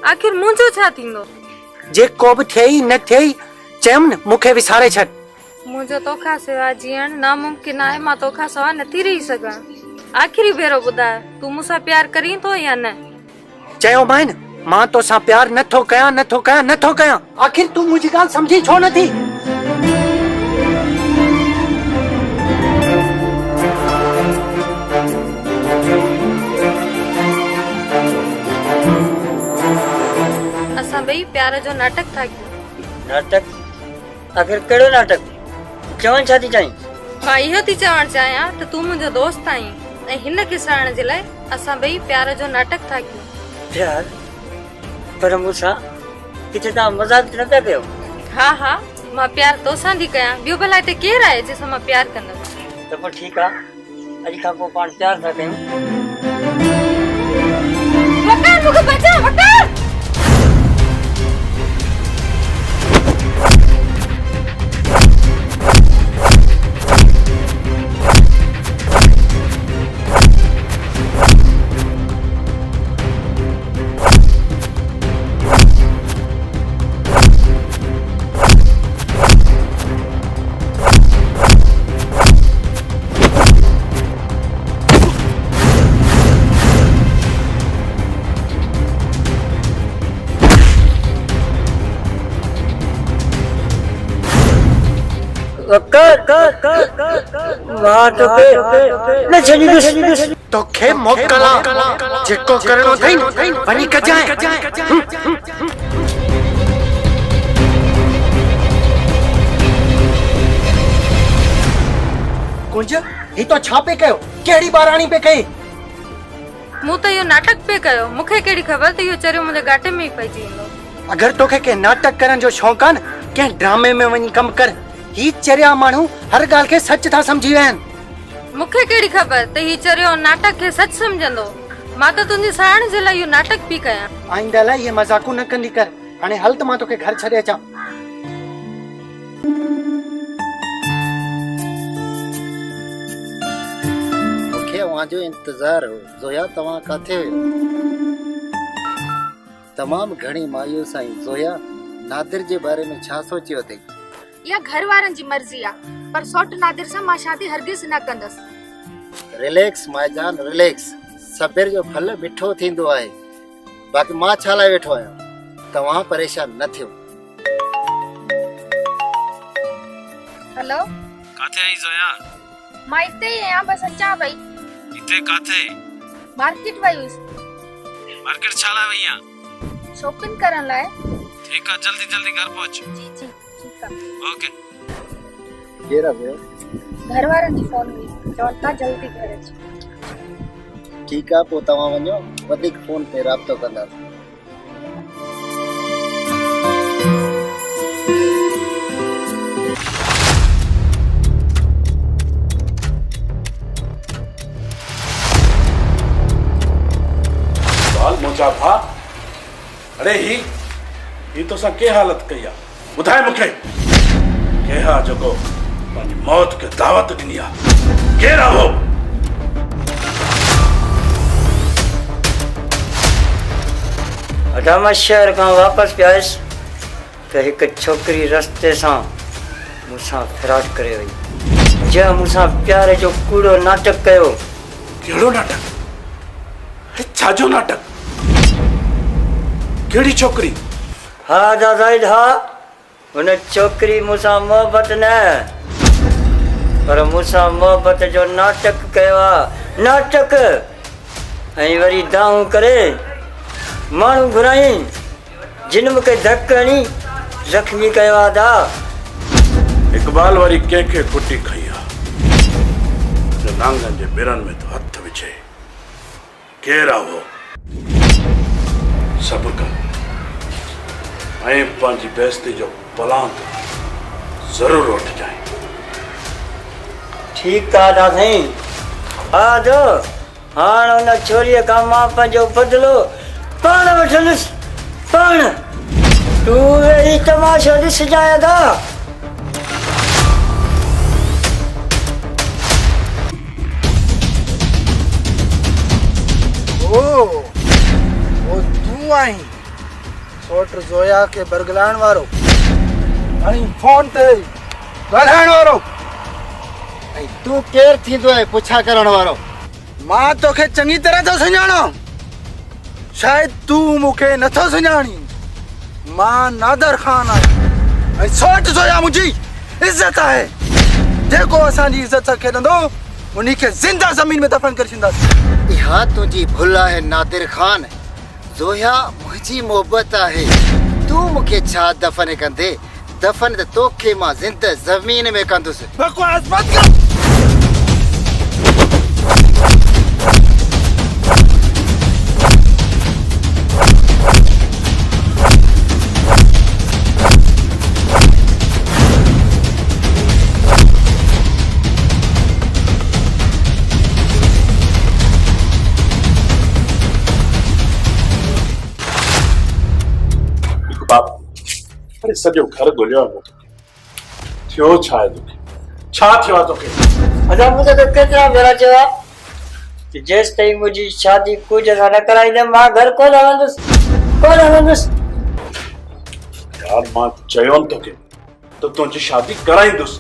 आखिर मुंहिंजो छा थींदो? जेको बि थिए ई न थिए ई चयमि न मूंखे विसारे छॾ। मुंहिंजो तोखां सिवा जीअण नामुमकिन आहे। मां तोखां सवाइ नथी रही सघां। आखिरी भेरो ॿुधाए तूं मूंसां प्यार करीं थो या न? चयोमांइ न मां तोसां प्यार नथो कयां। आखिर तूं मुंहिंजी ॻाल्हि समझी छो नथी? असां ॿई प्यार जो नाटक था कयूं। नाटक? आखिर कहिड़ो नाटक? चवण छा थी चाहीं? मां इहो थी चवण चाहियां त तूं मुंहिंजो दोस्त आहीं ऐं हिन खे साड़ण जे लाइ असां ॿई प्यार जो नाटक था कयूं। प्यार? पर मूंसां किथे तव्हां मज़ाक न पिया कयो? हा मां प्यार तोसां थी कयां। ॿियो भला हिते केरु आहे जंहिंसां मां प्यार कंदमि? त पोइ ठीकु आहे, अॼु खां पोइ पाण प्यार था कयूं। वकार मूंखे बचा वकार। तोखे मोकला जेको करणो अथई वञी कजाए। कुंज ही तो छा पे कयो? केड़ी बाराणी पे कई? मूं त इहो नाटक पे कयो। मूंखे कहिड़ी ख़बर त इहो चरियो मुंहिंजे घाटे में ई पइजी वेंदो। अगर तोखे के नाटक करण जो शौक़ आहे न, कंहिं ड्रामे में वञी कम कर। ही चरिया माण्हू हर ॻाल्हि खे सच था समझी वञनि। मूंखे कहिड़ी ख़बर त ही चरियो नाटक खे सच समझंदो? मां त तुंहिंजी साड़ण जे लाइ इहो नाटक पई कयां। आइंदा लाइ इहे मज़ाकूं न कंदी कर। हाणे हल त मां तोखे घर छॾे अचां। मूंखे अव्हां जो इंतज़ार हो। ज़ोया तव्हां काथे हुयो? तमामु घणी मायूस आई। ज़ोया नादिर जे बारे में छा सोचियो अथई? या घर वारनि जी मर्ज़ी आहे, पर सौट नादिर सां मां शादी हरगिज़ न कंदसि। रिलैक्स माइजान रिलैक्स। सब्र जो फल मिठो थींदो आहे। बाक़ी मां छा लाइ वेठो आहियां, तव्हां परेशान न थियो। हेलो, काथे आई ज़ोया? मां हिते ई आहियां, बस अचां पई। हिते काथे? मार्केट वई हुअसि। मार्केट छा लाइ वई आहीं? शॉपिंग करण लाइ। ठीक है, जल्दी जल्दी घर पहुंच। जी जी ठीक है। ओके। केरा वे? घर वारनि जी फोन हुई, चवनि था जल्दी घर अच। ठीक है, पोइ तव्हां वञो, वधीक फोन ते राब्तो कंदासीं। बाल मुंहिंजा भाउ, अरे ही तो सा के हालत कई आहे? ॿुधाए मूंखे के हा जेको पंहिंजी मौत खे दावत ॾिनी आहे? केरु आहे वो? अडामा शहर खां वापसि पिया आयुसि त हिकु छोकिरी रस्ते सां मूंसां फिराट करे वई। जंहिं मूंसां प्यार जो कूड़ो नाटक कयो। कहिड़ो नाटक? छाजो नाटक? कहिड़ी छोकिरी? हा दादा हा, हुन छोकिरी मूंसां मोहबत न पर मूंसां मोहबत जो नाटक कयो आहे। नाटक ऐं वरी दाऊं करे माण्हू घुराई, जिन मूंखे धक हणी ज़ख़्मी कयो आहे। दा इक़बाल वरी कंहिंखे कुटी खई आहे जो नांगनि जे पेरनि में तो हथ विझे। केरु आहे वो? सब्र कर, ऐं पंहिंजी बेइज्जती जो पलान ज़रूरु वठी जाए। ठीकु आहे दादा साईं। हा जो हाणे हुन छोरीअ खां मां पंहिंजो बदिलो पाण वठंदुसि पाण। तूं वरी तमाशो ॾिसजांइ था। ओ तूं आहीं सोट ज़ोया खे बरगलाइण वारो ऐं फोन ते ॻाल्हाइण वारो। ऐं तूं केरु थींदो आहे पुछा करण वारो? मां तोखे चङी तरह थो सुञाणां, शायदि तूं मूंखे नथो सुञाणी। मां नादर ख़ान आहियां ऐं सोट ज़ोया मुंहिंजी इज़त आहे। जेको असांजी इज़त सां खेॾंदो उन खे ज़िंदा ज़मीन में दफ़न करे छॾींदासीं। इहा तुंहिंजी भुल आहे नादिर ख़ान। ज़ोया मुंहिंजी मोहबत आहे। तूं मूंखे छा दफ़न कंदे? दफ़न त तोखे मां ज़िंदा ज़मीन में कंदुसि। बकवास मत कर। अरे सॼो घर ॻोल्हियो आहे मूंखे। थियो छा आहे तोखे? छा थियो आहे तोखे? अदा मूंखे त केतिरा भेरा चयो कि जेसि ताईं मुंहिंजी शादी कुझ सां न कराईंदमि मां घर कोन हलंदुसि कोन हलंदुसि। यार मां चयो न तोखे त तुंहिंजी शादी कराईंदुसि।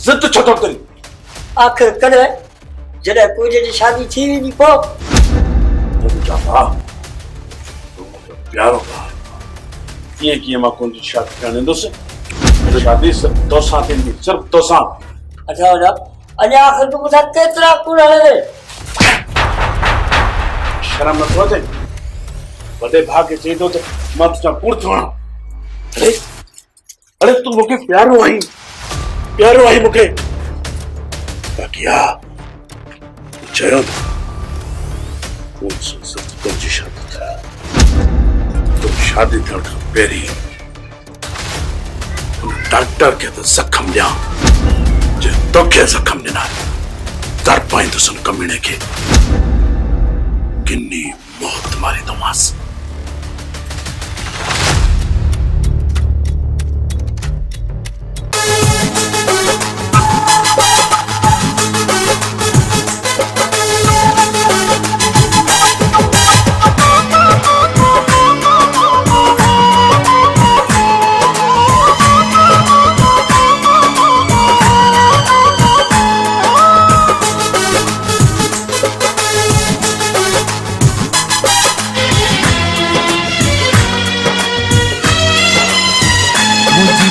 ज़िद छो थो करी? आख़िर कॾहिं जॾहिं कुझ जी शादी थी वेंदी पोइ। मुंहिंजा भाउ तूं मुंहिंजो प्यारो भाउ। कीअं कीअं मां तुंहिंजी शादी कराईंदुसि। शादी सिर्फ़ तोसां थींदी, सिर्फ़ तोसां। अच्छा वॾा अञा आख़िर तूं मूंसां केतिरा कूड़ हले? शर्म नथो अचे? वॾे भाउ खे चई थो त मां तुंहिंजा कूड़ थो हणां। अरे तूं मूंखे प्यारो आहीं मूंखे। बाक़ी हा चयो त तुंहिंजी शादी थिए। तुंहिंजी शादी थियण खां पहिरीं डॉक्टर के तो जख्म दिया जो तोखे जख्म दिना तर पाईंदुसि कमीने के किन्नी मौत मारी दमास।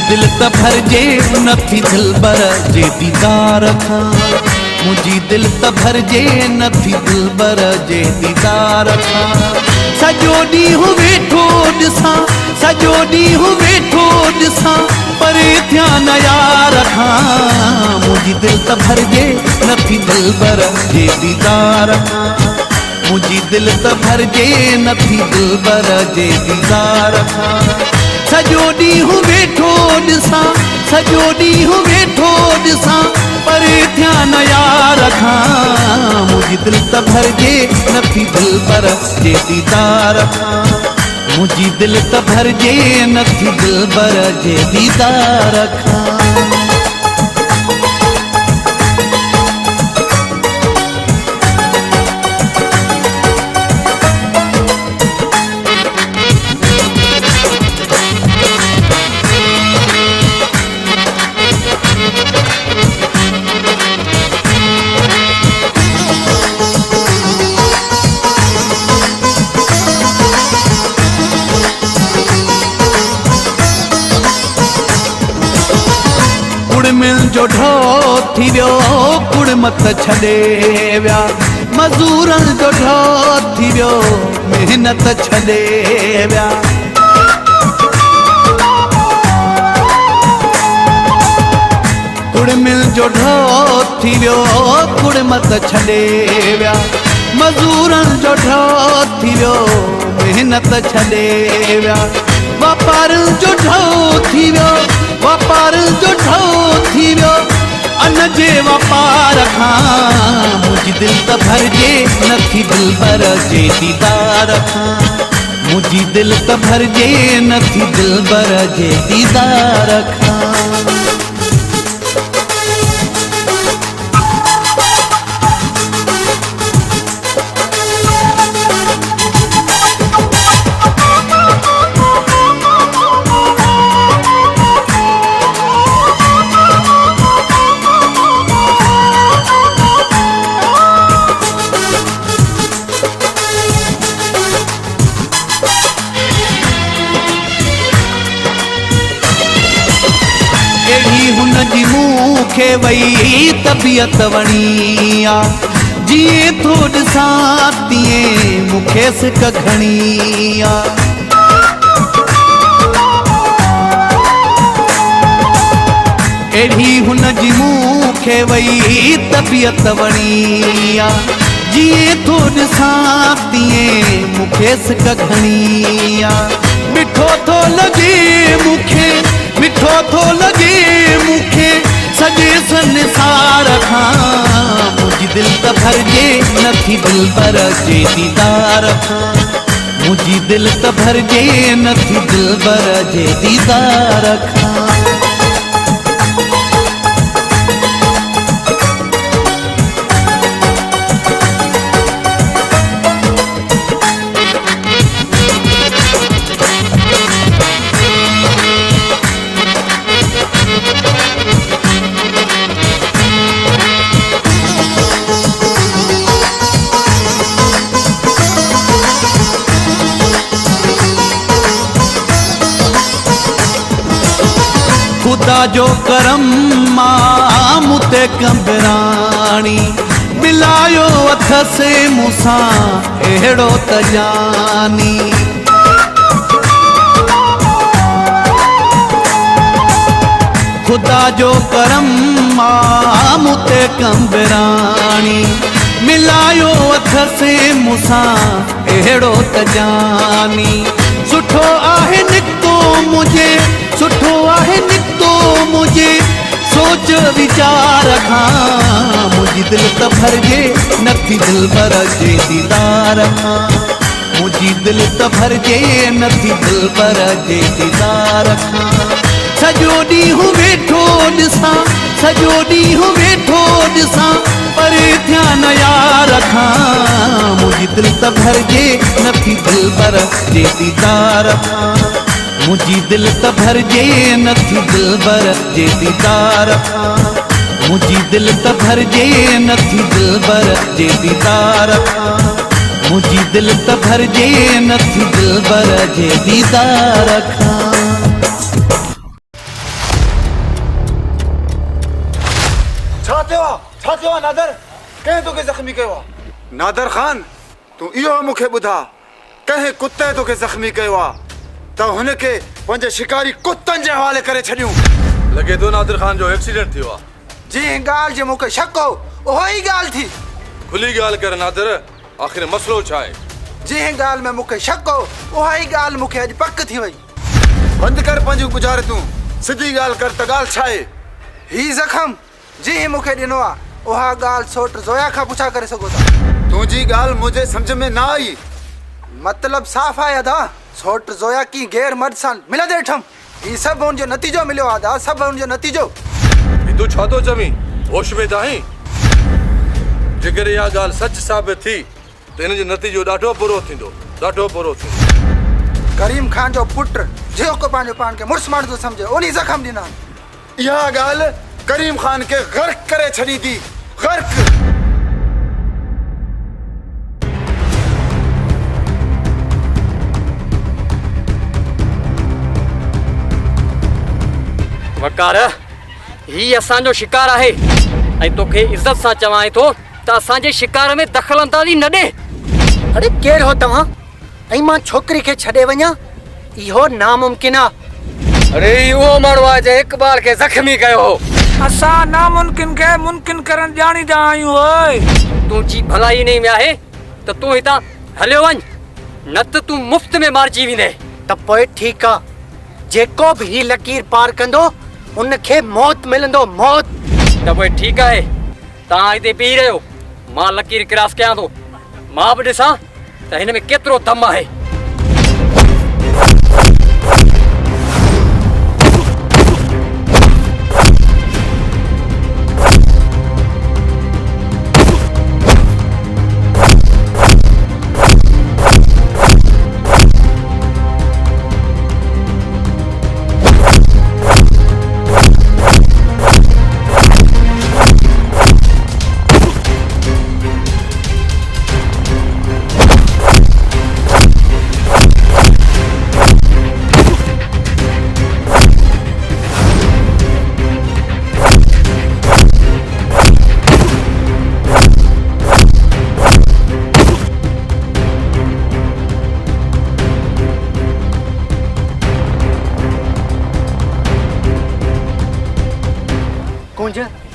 दिल त भरजे नथी दिलबर जे दीदार खां। मुंहिंजी दिल त भरजे नथी दिलबर जे दीदार खां। सॼो ॾींहुं वेठो ॾिसां सॼो ॾींहुं वेठो ॾिसां परे थिया न यार खां। मुंहिंजी दिल त भरजे नथी दिलबर जे दीदार खां। मुंहिंजी दिल त भरजे नथी दिलबर जे दीदार खां। सॼो ॾींहुं वेठो ॾिसां सॼो ॾींहुं वेठो ॾिसां परे थिया न यार खां। मुंहिंजी दिल त भरजे नथी दिलबर जे दीदार खां। मुंहिंजी दिल त भरजे नथी दिलबर जे दीदार खां। जो ढो थी वियो कुड़ मत छॾे विया। मज़ूरनि जो ढो थी वियो महिनत छॾे विया। कुड़ मिल जो ढो थी वियो कुड़ मत छॾे विया। मज़ूरनि जो ढो थी वियो महिनत छॾे विया। वापार जो ढो थी वियो, वापार जो ढो थी वियो अन जे वापार खां। मुंहिंजी दिल त भरजे नथी दिलबर जे दीदार खां, मुंहिंजी दिल त भरजे नथी दिलबर जे दीदार खां। हुनजी मूंखे वई तबियत वणी आ, जीअं थो ॾिसां तीअं मूंखे सिक घणी आ। अहिड़ी हुनजी मूंखे वई तबियत वणी आ, जीअं थो ॾिसां तीअं मूंखे सिक घणी आ। मिठो थो लॻे मूंखे, मिठो थो लॻे मूंखे सॼे संसार खां। मुंहिंजी दिल त भरजे नथी दिलबर जे दीदार खां, मुंहिंजी दिल त भरजे नथी दिलबर जे दीदार खां। खुदा जो करम मां मुते कंबराणी, मिलायो अथ से मूंसां अहिड़ो त जानी। खुदा जो करम मां मुते कंबराणी, मिलायो अथ से मूंसां अहिड़ो त जानी। सुठो आहे निकितो मुंहिंजे, सुठो आहे निकितो मुंहिंजे सोच वीचार खां। मुंहिंजी दिल त भरजे नथी दिलबर जे दीदार खां, मुंहिंजी दिल त भरजे नथी दिलबर जे दीदार खां। सॼो ॾींहुं वेठो ॾिसां, सॼो ॾींहुं वेठो ॾिसां परे थिया न यार खां। मुंहिंजी दिल त भरजे नथी दिलबर जे दीदार खां, मुंहिंजी दिल त भरजे नथी दिलबर जे दीदार खां। मुंहिंजी दिल त भरजे नथी दिलबर जे दीदार खां, मुंहिंजी दिल त भरजे नथी दिलबर जे दीदार खां। छा थियो आहे नादर? कंहिं तोखे ज़ख़्मी कयो आहे? नादर ख़ान तूं इहो मूंखे ॿुधा, कंहिं कुते तोखे ज़ख़्मी कयो आहे त हुनखे पंहिंजे शिकारी कुतनि जे हवाले करे छॾियूं। लॻे थो नादिर ख़ान जो एक्सीडेंट थियो आहे। जी ॻाल्हि जे मूंखे शक हो उहो ई ॻाल्हि थी। खुली ॻाल्हि कर नादिर, आख़िर मसइलो छा आहे? जंहिं ॻाल्हि में मूंखे शक हो उहा ई ॻाल्हि मूंखे अॼु पक थी वई। बंदि कर पंहिंजूं गुज़ारितूं, सिधी ॻाल्हि कर त ॻाल्हि छा आहे? ही ज़ख़्म जंहिं मूंखे ॾिनो आहे उहा ॻाल्हि सोट ज़ोया खां पुछा करे सघो था। तुंहिंजी ॻाल्हि मुंहिंजे सम्झ में न आई। मतिलब साफ़ आहे अदा, सोट ज़ोया की गैर मर्द सां मिलंदे ॾिठमि। ही सभु हुनजो नतीजो मिलियो आहे अदा, सभु हुनजो नतीजो। तूं छा थो चवीं? होश में त आहीं? जेकर इहा ॻाल्हि सच साबित थी त हिन जो नतीजो ॾाढो बुरो थींदो, ॾाढो बुरो थींदो। करीम खान जो पुटु जेको पंहिंजो पाण खे मुड़ुसु माण्हू थो सम्झे उन ज़ख़्म ॾिना। इहा ॻाल्हि करीम खान खे ग़र्क़ करे छॾींदी, ग़र्क़। वकार ही असांजो शिकार आहे ऐं तोखे इज़त सां चवां थो त असांजे शिकार में दख़ल अंदाज़ी न ॾे। अरे केरु हो तव्हां ऐं मां छोकिरी खे छॾे वञा? इहो नामुमकिन आहे। अरे उहो माण्हू आहे जंहिं इक़बाल खे ज़ख़्मी कयो हो। असां नामुमकिन खे मुमकिन करण ॼाणींदा आहियूं। ओए तुंहिंजी भलाई नहीं में आहे त तूं हितां हलियो वञ, न त तूं मुफ़्त में मारिजी वेंदे। त पोइ ठीकु आहे, जेको भी ही लकीर पार कंदो उनखे मौत मिलंदो, मौत। त पोइ ठीकु आहे, तव्हां हिते पी रहियो, मां लकीर क्रॉस कयां थो, मां बि ॾिसां त हिन में केतिरो दम आहे।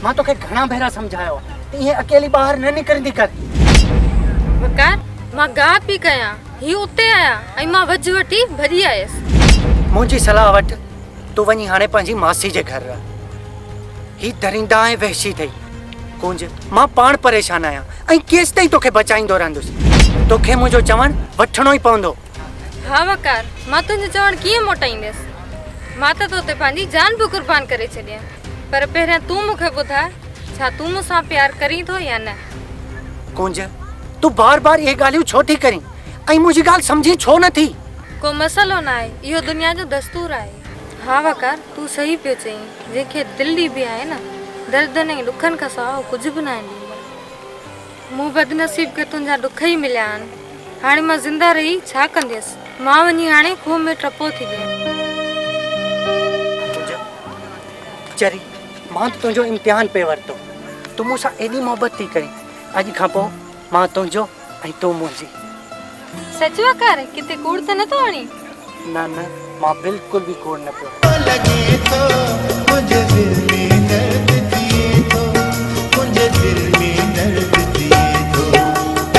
मां तोखे घणा भेरा समझायो ये अकेली बाहर न निकरंदी कर। वकार मां गा पी कया ही उते आया ऐं मां वज वठी भजी आयस। मुंजी सलाह वट तू वनी हाने पंजी मासी जे घर रह। ही दरिंदा है वहशी थई कुंज मां पाण परेशान आया ऐं केस ताईं तोखे बचाईंदो रहंदुस। तोखे मुंजो चवण वठणो ही पवंदो। हाँ वकार मां तुंहिंजो चवण कीअं मोटाईंदस। मां त तोते पंहिंजी जान भी कुर्बान करे छॾियां, पर पहिरियां तूं मूंखे ॿुधा छा तूं मूंसां प्यार करीं थो या न। कुंज तू बार बार ये गालियूं छो थी करीं ऐं मुंहिंजी ॻाल्हि समझी छो न थी। को मसलो न आहे, इहो दुनिया जो दस्तूर आहे। हाँ वकार तूं सही पियो चईं, जंहिंखे दिलि ॾिबी आहे न दर्दनि ऐं ॾुखनि खां सवाइ कुझु बि न आहे ॾींदो। मूं बदनसीब खे तुंहिंजा ॾुख ई मिलिया आहिनि। हाणे मां ज़िंदा रही छा कंदसि। मां वञी हाणे खूह में टपो थी ॾियां। चरी मां तुंहिंजो इम्तिहान पे वरतो, तूं मूंसां एॾी मोहबत थी करीं, अॼु खां पोइ मां तुंहिंजो ऐं तूं मुंहिंजी। सच वकार किथे कूड़ त नथो हणी। न न मां बिल्कुलु बि कूड़ न पियो लगे तो मुझे दिल में दर्द दिए तो मुझे दिल में दर्द दिए तो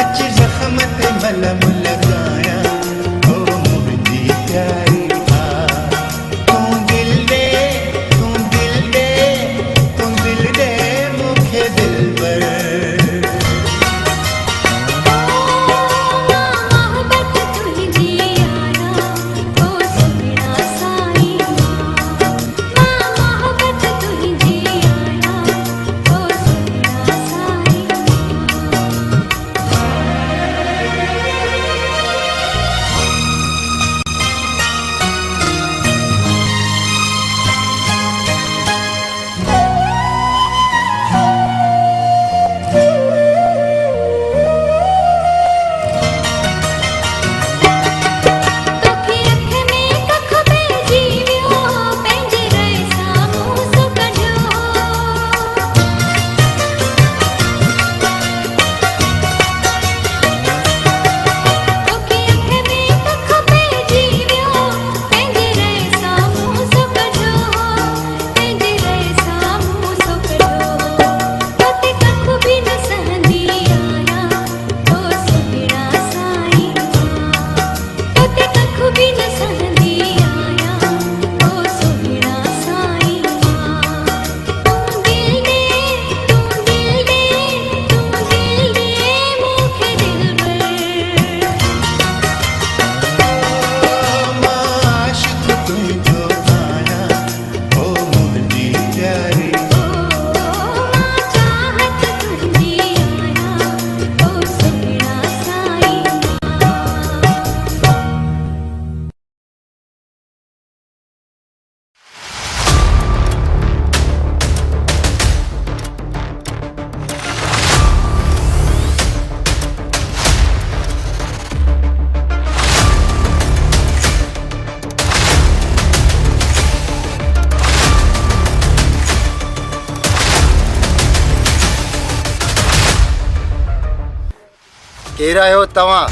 अच्छी जख्म पे मलम लगाया ओ मुझे प्यारी तू दिल दे मुझे दिल पर। केरु आहियो तव्हां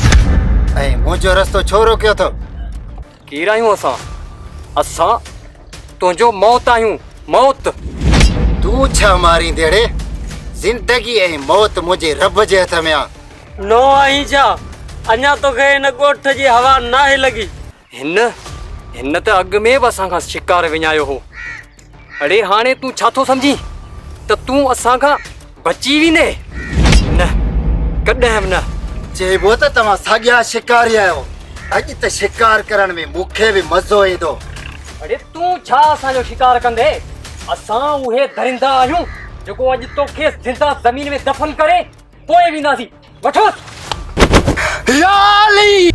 ऐं मुंहिंजो रस्तो छो रोकियो अथव? केरु आहियूं असां? असां तुंहिंजो मौत आहियूं, मौत। तूं छा मारींदेड़े? ज़िंदगी ऐं मौत मुंहिंजे रब जे हथ में आहे। नो आई छा अञा तोखे हिन ॻोठ जी हवा नाहे लॻी। हिन हिन त अॻ में बि असां खां शिकार विञायो हो। अड़े हाणे तूं छा थो सम्झी त तूं असां खां बची वेंदे? न, कॾहिं बि न। चइबो त तव्हां साॻिया शिकारी आहियो। अॼु त शिकार करण में मूंखे बि मज़ो ईंदो। अड़े तूं छा असांजो शिकार कंदे? असां उहे दरिंदा आहियूं जेको अॼु तोखे ज़िंदा ज़मीन में दफ़न करे पोइ वेंदासीं। वठोसि। याली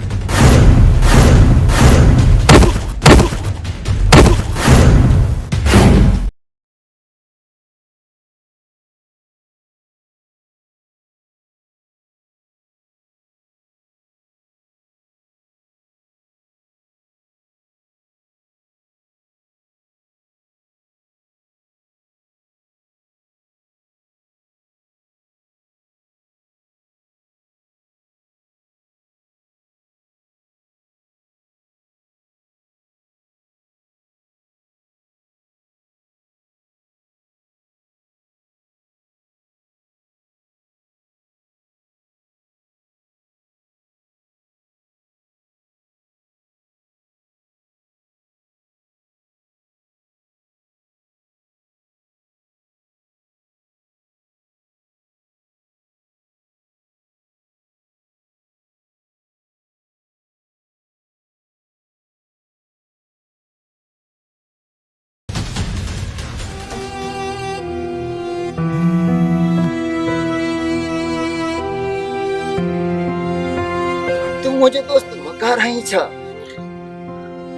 तू मुंहिंजो दोस्त वकार आहीं छा?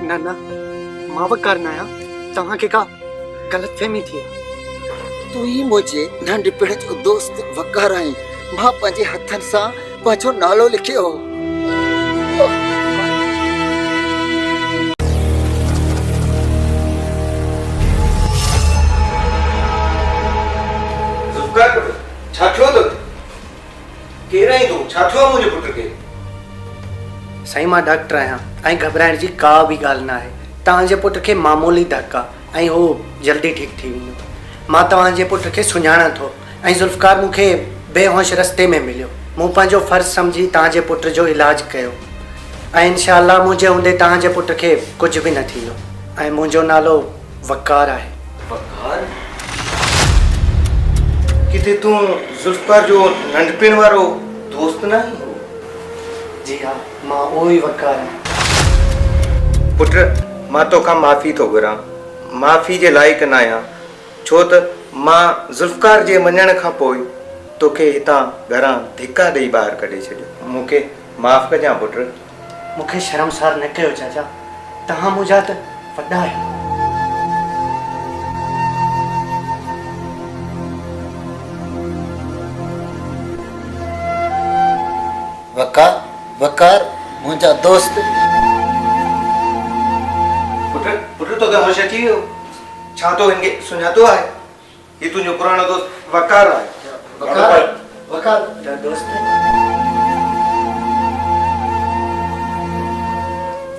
न न, मां वकार न आहियां। तव्हांखे का ग़लतफ़हमी थी आहे। तू ही मुंहिंजे नंढपिण जो दोस्त वकार आहीं। मां पंहिंजे हथनि सां पंहिंजो नालो लिखियो। छा थियो तो? केरु आहीं तूं? छा थियो मुंहिंजे पुट खे? साईं मां डॉक्टर आहियां ऐं घबराइण जी का बि ॻाल्हि न आहे। तव्हांजे पुट खे मामूली धक आहे ऐं हू जल्दी ठीकु थी वेंदो। मां तव्हांजे पुट खे सुञाणां थो ऐं ज़ुल्फ़कार मूंखे बेहोश रस्ते में मिलियो। मूं पंहिंजो फ़र्ज़ु सम्झी तव्हांजे पुट जो इलाजु कयो ऐं इंशाअल्लाह मुंहिंजे हूंदे तव्हांजे पुट खे कुझु बि न थींदो। ऐं मुंहिंजो नालो वकार आहे। वकार? किथे तूं ज़ुल्फ़कार जो नंढपिण वारो दोस्त न आहीं? जी हाँ, मां उहो ई वकार आहियां। पुट, मां तोखां माफ़ी थो घुरां। माफ़ी जे लाइक़ु न आहियां छो त मां ज़ुल्फ़कार जे वञण खां पोइ तोखे हितां घरां धिका ॾेई ॿाहिरि कढी छॾियो। मूंखे माफ़ कजां पुट। मूंखे शर्मसार न कयो चाचा। तव्हां मुंहिंजा त वॾा आहियो। वकार वकार मुंहिंजा दोस्त। पुट तोखे होश अची वियो? छा तो हिनखे सुञातो आहे? ही तुंहिंजो पुराणो दोस्त वकार आहे। वकार वकार मुंहिंजा दोस्त।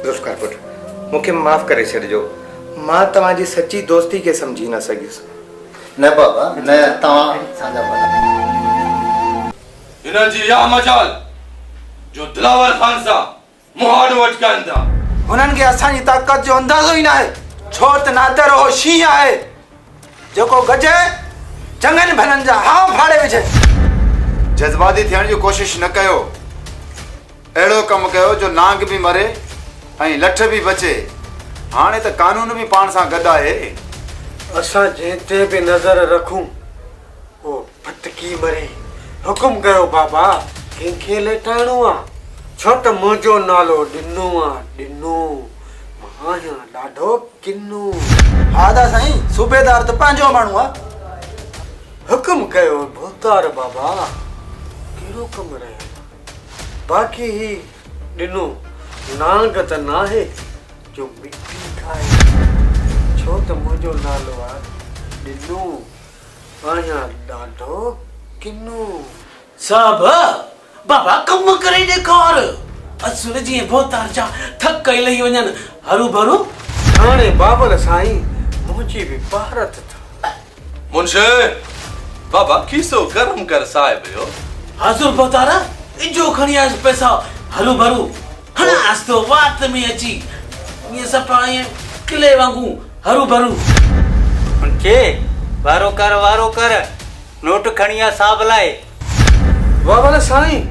ज़ुल्फ़कार पुट, मूंखे माफ़ करे छॾिजो। मां तव्हांजी सची दोस्ती खे सम्झी न सघियुसि। न बाबा न, तव्हां असांजा वॾा। हिननि जी इहा मजाल जो दिलावर ख़ान सां मुहाड़ वटकाइनि था। हुननि खे असांजी ताक़त जो अंदाज़ो ई न आहे छो त नादर हो शींहुं आहे जेको गजे चङनि भलनि जा हाव फाड़े विझे। जज़्बाती थियण जी कोशिश न कयो। अहिड़ो कमु कयो जो नांग बि मरे ऐं लठ बि बचे। हाणे त कानून बि पाण सां गॾु आहे। असां जंहिं बि नज़र रखूं वो भटकी मरे। हुकुम कयो बाबा, कंहिंखे लेटाइणो आहे? छो त मुंहिंजो नालो ॾिनो आहे। ॾिनो मां आहियां ॾाढो किन्नू। हा दा साईं, सूबेदार त पंहिंजो माण्हू आहे। हुकुम कयो भूतार बाबा, कहिड़ो कमु रहियो? बाक़ी ही ॾिनो नांग त नाहे जो मिटी खाए। छो त मुंहिंजो नालो आहे ॾिनो आहियां ॾाढो किन्नू। साहब बाबा कम करे ॾेखार। असुर जीअं भोतार जा थक लही वञनि हरू भरू। हाणे बाबर साईं मुंहिंजी बि भारत था। मुंशे बाबा खीसो गरम कर साहिब यो। हज़ुर भोतारा इजो खणी आयसि पैसा हरू भरू। हणास तो वात में अची ये सफ़ा ईअं किले वांगुरु हरू भरू उनके वारो कर नोट खणी आ साहब लाए। वाह भले साईं,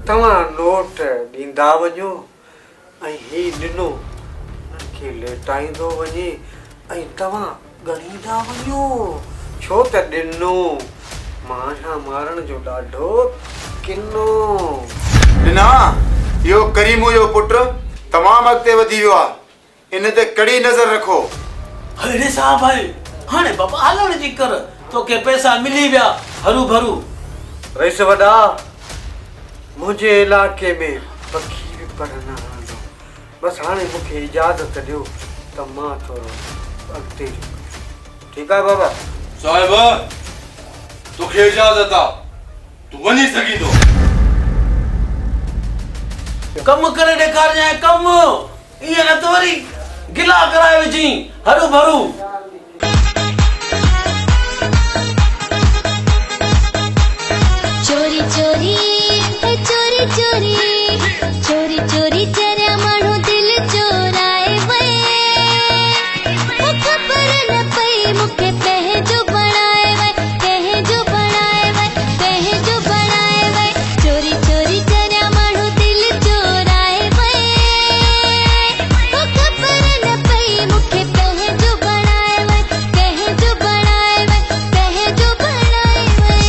तव्हां नोट ॾींदा वञो ऐं ही ॾिनो खे लेटाईंदो वञे ऐं तव्हां ॻणींदा वञो, छो त ॾिनो माना मारण जो ॾाढो किनो। ॾिना इहो करीमो जो पुटु तमामु अॻिते वधी वियो आहे, इन ते कड़ी नज़र रखो। अरे साहब आहे हाणे बाबा हलण जी कर, तोखे पैसा मिली विया हरू भरू। रईस वॾा, मुंहिंजे इलाइक़े में पखी बि पर न हलंदो, बसि हाणे मूंखे इजाज़त ॾियो त मां थोरो अॻिते ठीकु आहे बाबा? साहिब तोखे इजाज़त आहे, तूं वञी सघींदो। कम करे ॾेखारजांइ कम, ईअं न त वरी गिला कराए विझी हरू भरू। चोरी चोरी चोरी चोरी चोरी चोरी चरिया माण्हू दिल चोराए वए, ख़बर न पई मूंखे पंहिंजो बणाए वए, पंहिंजो बणाए वए, पंहिंजो बणाए वए। चोरी चोरी चरिया माण्हू दिल चोराए वए, ख़बर न पई मूंखे पंहिंजो बणाए वए, पंहिंजो बणाए वए, पंहिंजो बणाए वए।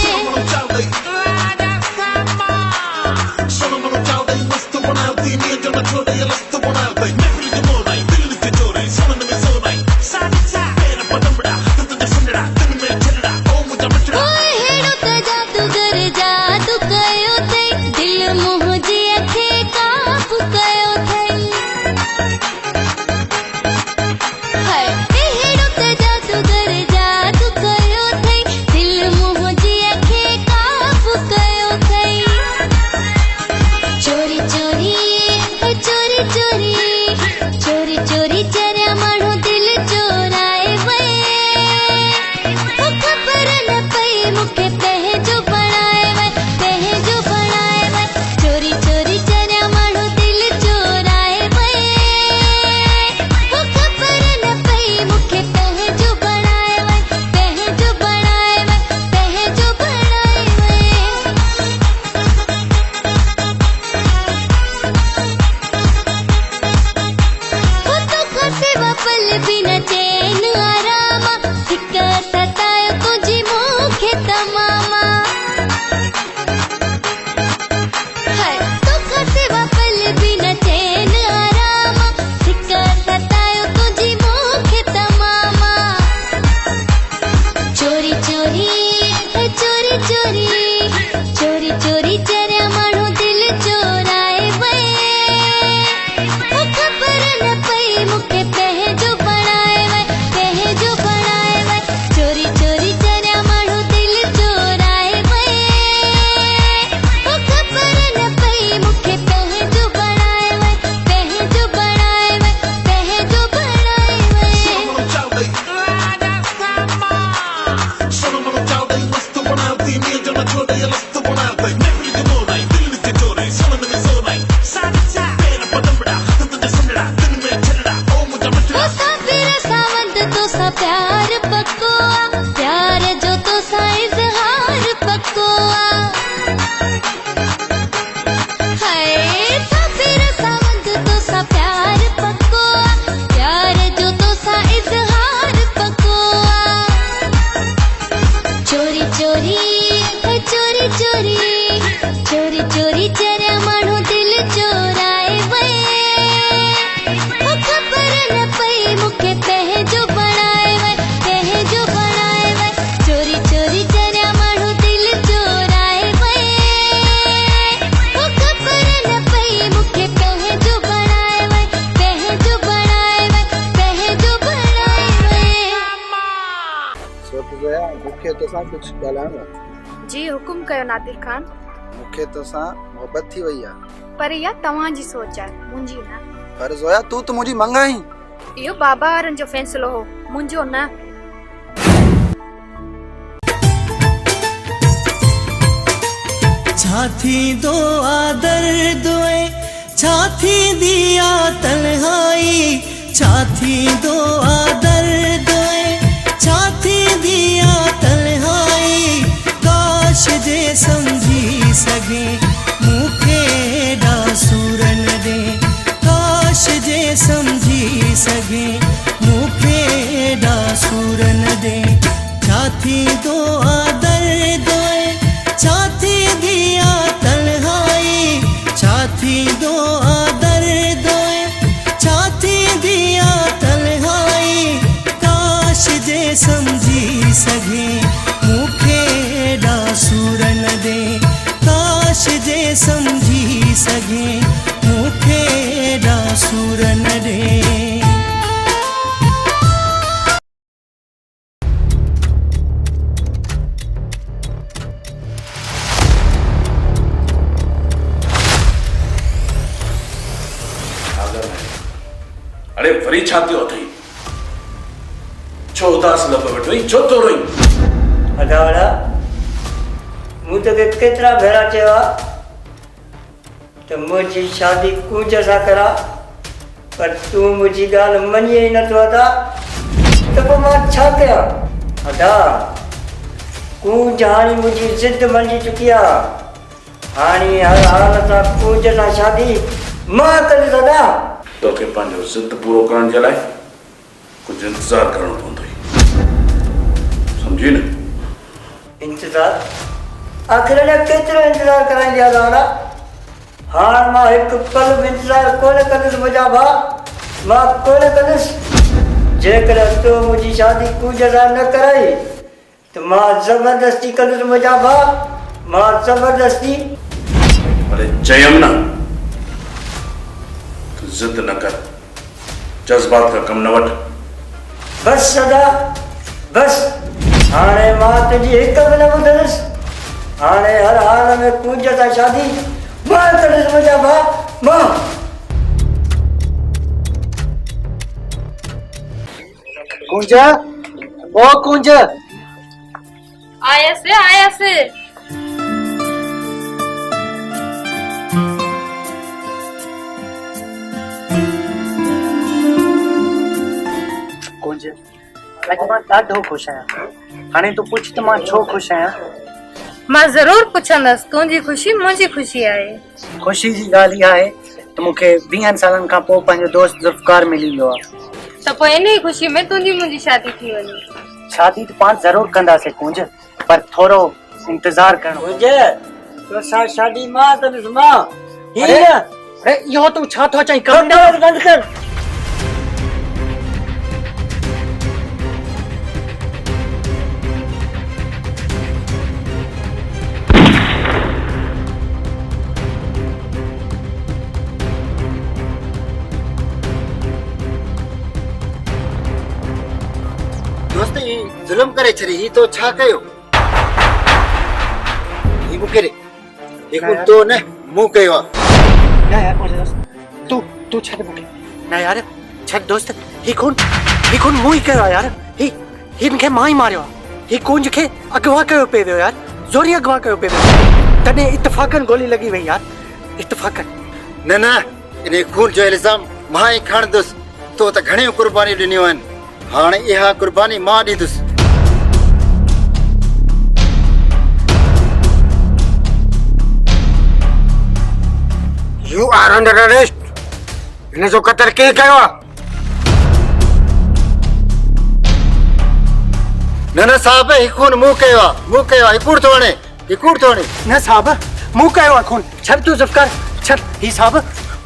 जी हुकुम कयो नादिर खान। मूंखे तोसां मोहबत थी वई आहे, पर इहा तव्हांजी सोच आहे, मुंहिंजी न। पर ज़ोया तूं त मुंहिंजी मंग आहीं। इहो बाबा वारनि जो फ़ैसिलो हो, मुंहिंजो न। छा थींदो आ दर्द छा थींदी आ तन्हाई, थींदो आ दर्द छा थींदी आ तन्हाई काश जे समझी सघे मूंखे एॾा सूर न ॾे काश जे समझी सघे मूंखे एॾा सूर न ॾे छा थींदो आ दर्द छा थींदी आ तन्हाई छा थींदो आ दर्द छा थींदी आ तन्हाई काश जे समझी सघे मूंखे एॾा सूर न ॾे काश जे समझी सघे मूंखे एॾा सूर न ॾे अरे वरी छा थियो अथई छो उदास न पियो वेठो छो थो रोई अदावड़ा मूं तोखे केतिरा भेरा चयो आहे त मुंहिंजी शादी कूंज सां करा पर तूं मुंहिंजी ॻाल्हि मञे ई नथो अदा त पोइ मां छा कयां अदा कूंज हाणे मुंहिंजी ज़िद मंझी चुकी आहे हाणे हर हाल सां कूंज सां शादी मां कंदुसि अदा तोखे पंहिंजो ज़िद पूरो करण जे लाइ कुझु इंतज़ारु करणो पवंदो सम्झी न इंतज़ार आख़िर अञा केतिरो इंतज़ारु कराईंदी आहे दादा हाणे मां हिकु पल बि इंतज़ारु कोन कंदुसि मुंहिंजा भाउ मां कोन कंदुसि जेकॾहिं तूं मुंहिंजी शादी कूंज सां न कराई त मां ज़बरदस्ती कंदुसि मुंहिंजा भाउ मां ज़बरदस्ती अरे चयमि न जिद न कर जज्बात का कम न वठ बस सदा बस हाणे मां तुंहिंजी हिकु बि न ॿुधंदुसि हाणे हर हाल में कूंज सां शादी मां कंदुसि मुंहिंजा भाउ मां कुंज ओ कुंज आयसि कुंज अॼु मां ॾाढो ख़ुशि आहियां हाणे तूं पुछ त मां छो ख़ुशि आहियां मां ज़रूर पुछंदसि तुंहिंजी ख़ुशी मुंहिंजी ख़ुशी आहे ख़ुशी जी ॻाल्हि इहा आहे त मूंखे 20 सालनि खां पोइ पंहिंजो दोस्त ज़ुल्फ़कार मिलिंदो आहे त पोइ इन ई ख़ुशी में तुंहिंजी मुंहिंजी शादी थी वञे शादी त पाण ज़रूर कंदासीं कुंज पर थोरो इंतज़ार करणो कुंज तोसां शादी मां कंदुसि मां अरे इहो तूं छा थो चई कमु बंदि कर दोस्त ही जुल्म करे छरी ही तो छा कयो ही मूंखे देखो तो न मूं कयो न यार मुझे दोस्त तू छॾ मूंखे न यार छॾ दोस्त ही खून मूं ई कयो यार ही मूंखे मां ई मारियो ही कुंज खे अगवा कयो पे वियो यार ज़ोरी अगवा कयो पे वियो तॾहिं इत्तफ़ाक़न गोली लॻी वई यार इत्तफ़ाक़न न इन खून जो इल्ज़ाम मां ई खणंदुसि तो त घणियूं क़ुर्बानियूं ॾिनियूं आहिनि हाणे इहा क़ुर्बानी मां ॾींदुसि यू आर अंडर अरेस्ट हिन जो क़त्ल कंहिं कयो आहे न साहब ही खून मूं कयो आहे ही कूड़ थो वणे न साहब मूं कयो आहे खून छॾ तूं ज़ुल्फ़कार छॾ ही साहब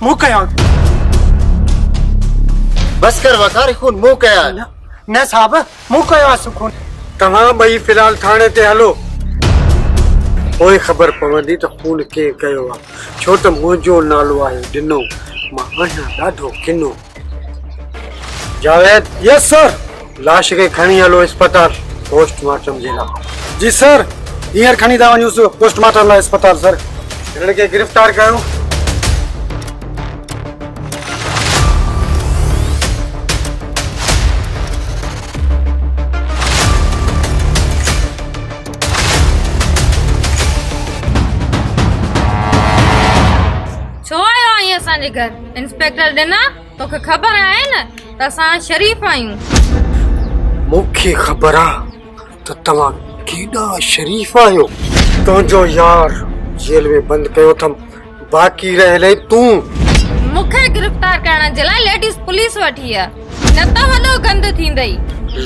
मूं कयो आहे बस कर वकार ही खून मूं कयो आहे न साहब मूं कयो आहे खून तव्हां ॿई फ़िलहाल थाणे ते हलो पोइ ख़बर पवंदी त खून कंहिं कयो आहे छो त मुंहिंजो नालो आहे ॾिनो मां आहियां ॾाढो किनो जावेद यस सर लाश खे खणी हलो अस्पताल पोस्टमार्टम जे लाइ जी सर हींअर खणी था वञूं पोस्टमार्टम लाइ अस्पताल सर हिन खे गिरफ़्तार कयो छो आयो आई असांजे घर इंस्पेक्टर ॾिना तोखे ख़बर आहे न त असां शरीफ़ आहियूं। मूंखे ख़बर आहे त तव्हां केॾा शरीफ़ आहियो। तुंहिंजो यार जेल में बंदि कयो अथमि, बाक़ी रहियलु तूं। मूंखे गिरफ़्तार करण जे लाइ लेडीज़ पुलिस वठी आहे, न त वॾो गंद थींदई।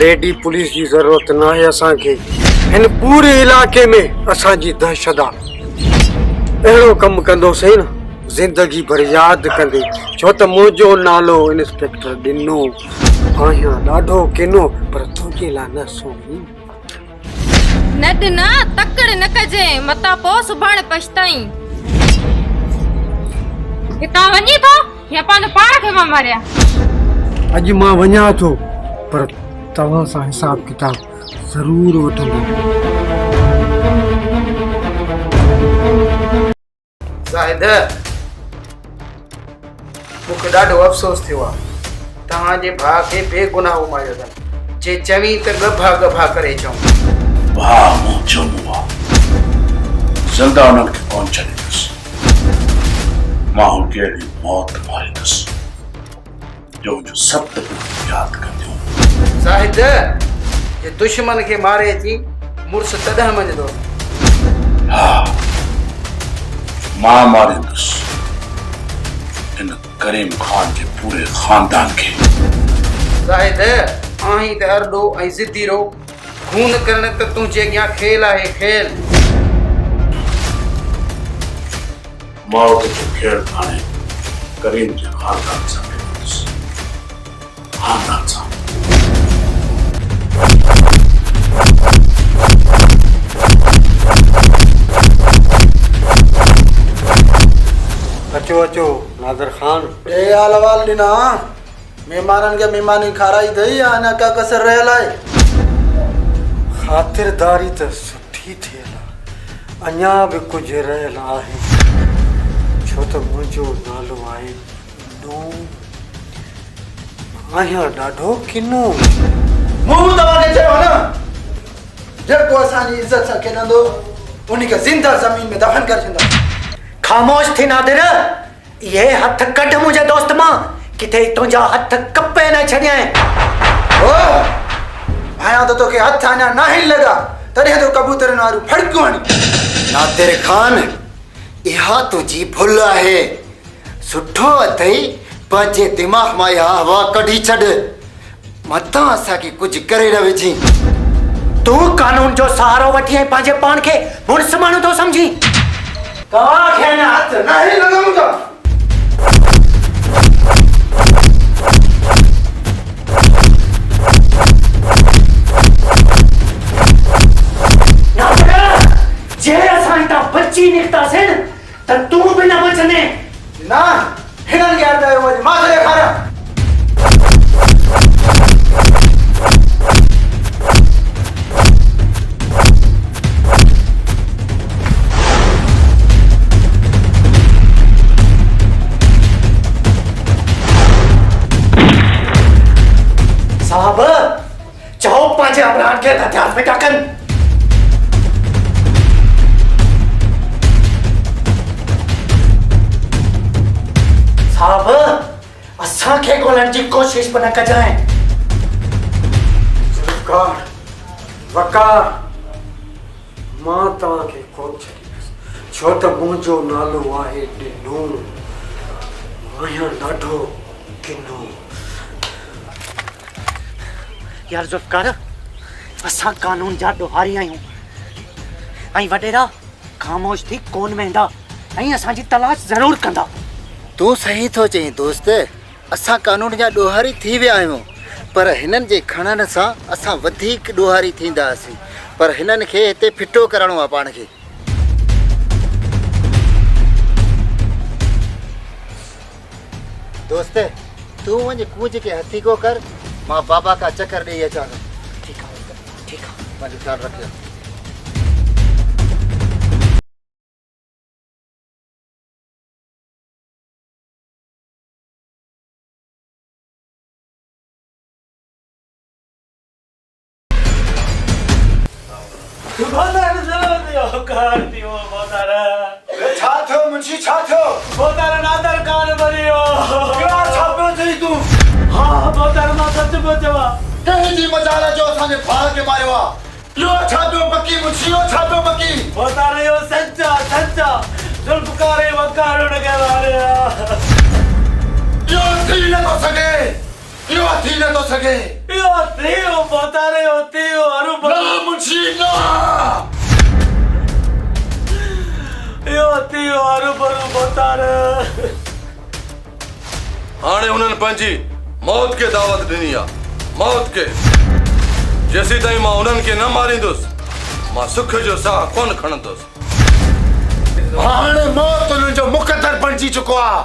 लेडी पुलिस जी ज़रूरत न आहे असांखे। हिन पूरे इलाइक़े में असांजी दहशत आहे। अहिड़ो कमु कंदोसीं न ज़िंदगी भर यादि कंदे, छो त मुंहिंजो नालो इंस्पेक्टर ॾिनो। आहियां ॾाढो किनो, पर तुंहिंजे लाइ न सोनी। न ॾिना तकड़ न कजे, मता पोइ सुभाणे पछताई। हितां वञी थो या पंहिंजे पाण खे मां मारिया? अॼु मां वञा थो, पर तव्हां सां हिसाब किताब ज़रूर वठंदो। ज़ाहिद, मूंखे ॾाढो अफ़सोस थियो आहे। तव्हांजे भाउ खे बेगुनाह मारियो अथनि। जे चवी त गभा गभा करे चऊं। भाउ मूं चवंदो आहे ज़िंदा उन्हनि खे कोन छॾींदुसि। मां हुनखे अहिड़ी मौत मारींदुसि जो मुंहिंजो सत यादि कंदियूं। ज़ाहिद, जे दुश्मन खे मारे थी मुड़ुस तॾहिं मञंदो। हा, मां मारींदुसि इन करीम खान जे पूरे खानदान खे। ज़ाहिद, आहीं त अरडो ऐं ज़िद्दी रहो। खून करण त तुंहिंजे अॻियां खेल आहे, खेल। मौत जो खेल हाणे करीम जे खानदान सां खेलंदुसि। खानदान सां। अचो अचो नादर खान। ए हाल वाल ॾिना महिमाननि खे महिमानी खाराई अथई या अञा का कसर रहियल आहे? ख़ातिरदारी त सुठी थियल आहे, अञा बि कुझु रहियल आहे। छो त मुंहिंजो नालो आहे नू। आहियां ॾाढो किनो। मूं तव्हांखे चयो न, जेको असांजी इज़त सां खेॾंदो उनखे ज़िंदा ज़मीन में दफ़न करे छॾींदा। ख़ामोश थी नादिर। ये हथ कढ मुंहिंजे दोस्त मां, किथे तुंहिंजा हथ कपे न छॾियां। आहियां त तोखे हथ अञा नाहिन लॻा, तॾहिं तो कबूतरनि वारियूं फड़कियूं हणी। नादिर खान, इहा तुंहिंजी भुल आहे। सुठो अथई पंहिंजे दिमाग़ मां इहा हवा कढी छॾ, मथां असांखे कुझु करे न विझी। तूं कानून जो सहारो वठी ऐं पंहिंजे पाण खे मुड़ुस माण्हू थो सम्झी। तव्हांखे अञा हथ नाहिन लॻा मुंहिंजा। जे असां हितां बची निकितासीं न त तूं बि न बचंदे। न, हिननि खे हटायो वञे, मां तोखे ॾेखारियां। साहब, चओ पंहिंजे अमरान खे हथियार में टाकनि। साहब, असांखे ॻोल्हण जी कोशिश बि न कजांइ। ज़ुल्फ़कार, वकार, मां तव्हांखे कोन छॾींदुसि, छो त मुंहिंजो नालो आहे ॾिनो। आहियां ॾाढो किनो। यार ज़ुल्फ़कार, असां कानून जा ॾोहारी आहियूं ऐं वॾेरा ख़ामोश थी कोन वेंदा ऐं असांजी तलाश ज़रूर कंदा। तूं सही थो चईं दोस्त, असां कानून जा ॾोहारी थी विया आहियूं, पर हिननि जे खणण सां असां वधीक ॾोहारी थींदासीं। पर हिननि खे हिते फिटो करणो आहे पाण खे। दोस्त, तूं वञ कूज के हथी को कर, मां बाबा का चक्कर ॾेई अचां। ठीकु आहे, ठीकु आहे, पंहिंजो ख़्यालु रखियो। छा थियो मुंशी छा थियो बोतार नादर कान मरियो क्या छापियो थई तू हाँ बोतार मां सच पियो चवां कहीं जी मजाल जो असांजे भाउ खे मारियो आहे इहो छापियो बकी मुंशी इहो छापियो बकी बोतार इहो सचा सचा जुल्फकारे वकार उनखे मारिया इहो थी नथो सघे इहो थी नथो सघे इहो थियो बोतार इहो थियो हरू न मुंशी न इहो थियो हरू भरू बोतार हाणे हुननि पंहिंजी मौत खे दावत ॾिनी आहे मौत के जेसी ताईं मां उन्हनि खे न मारींदुसि मां सुख जो साह कोन खणंदुसि हाणे मौत उन्हनि जो मुक़दर बणिजी चुको आहे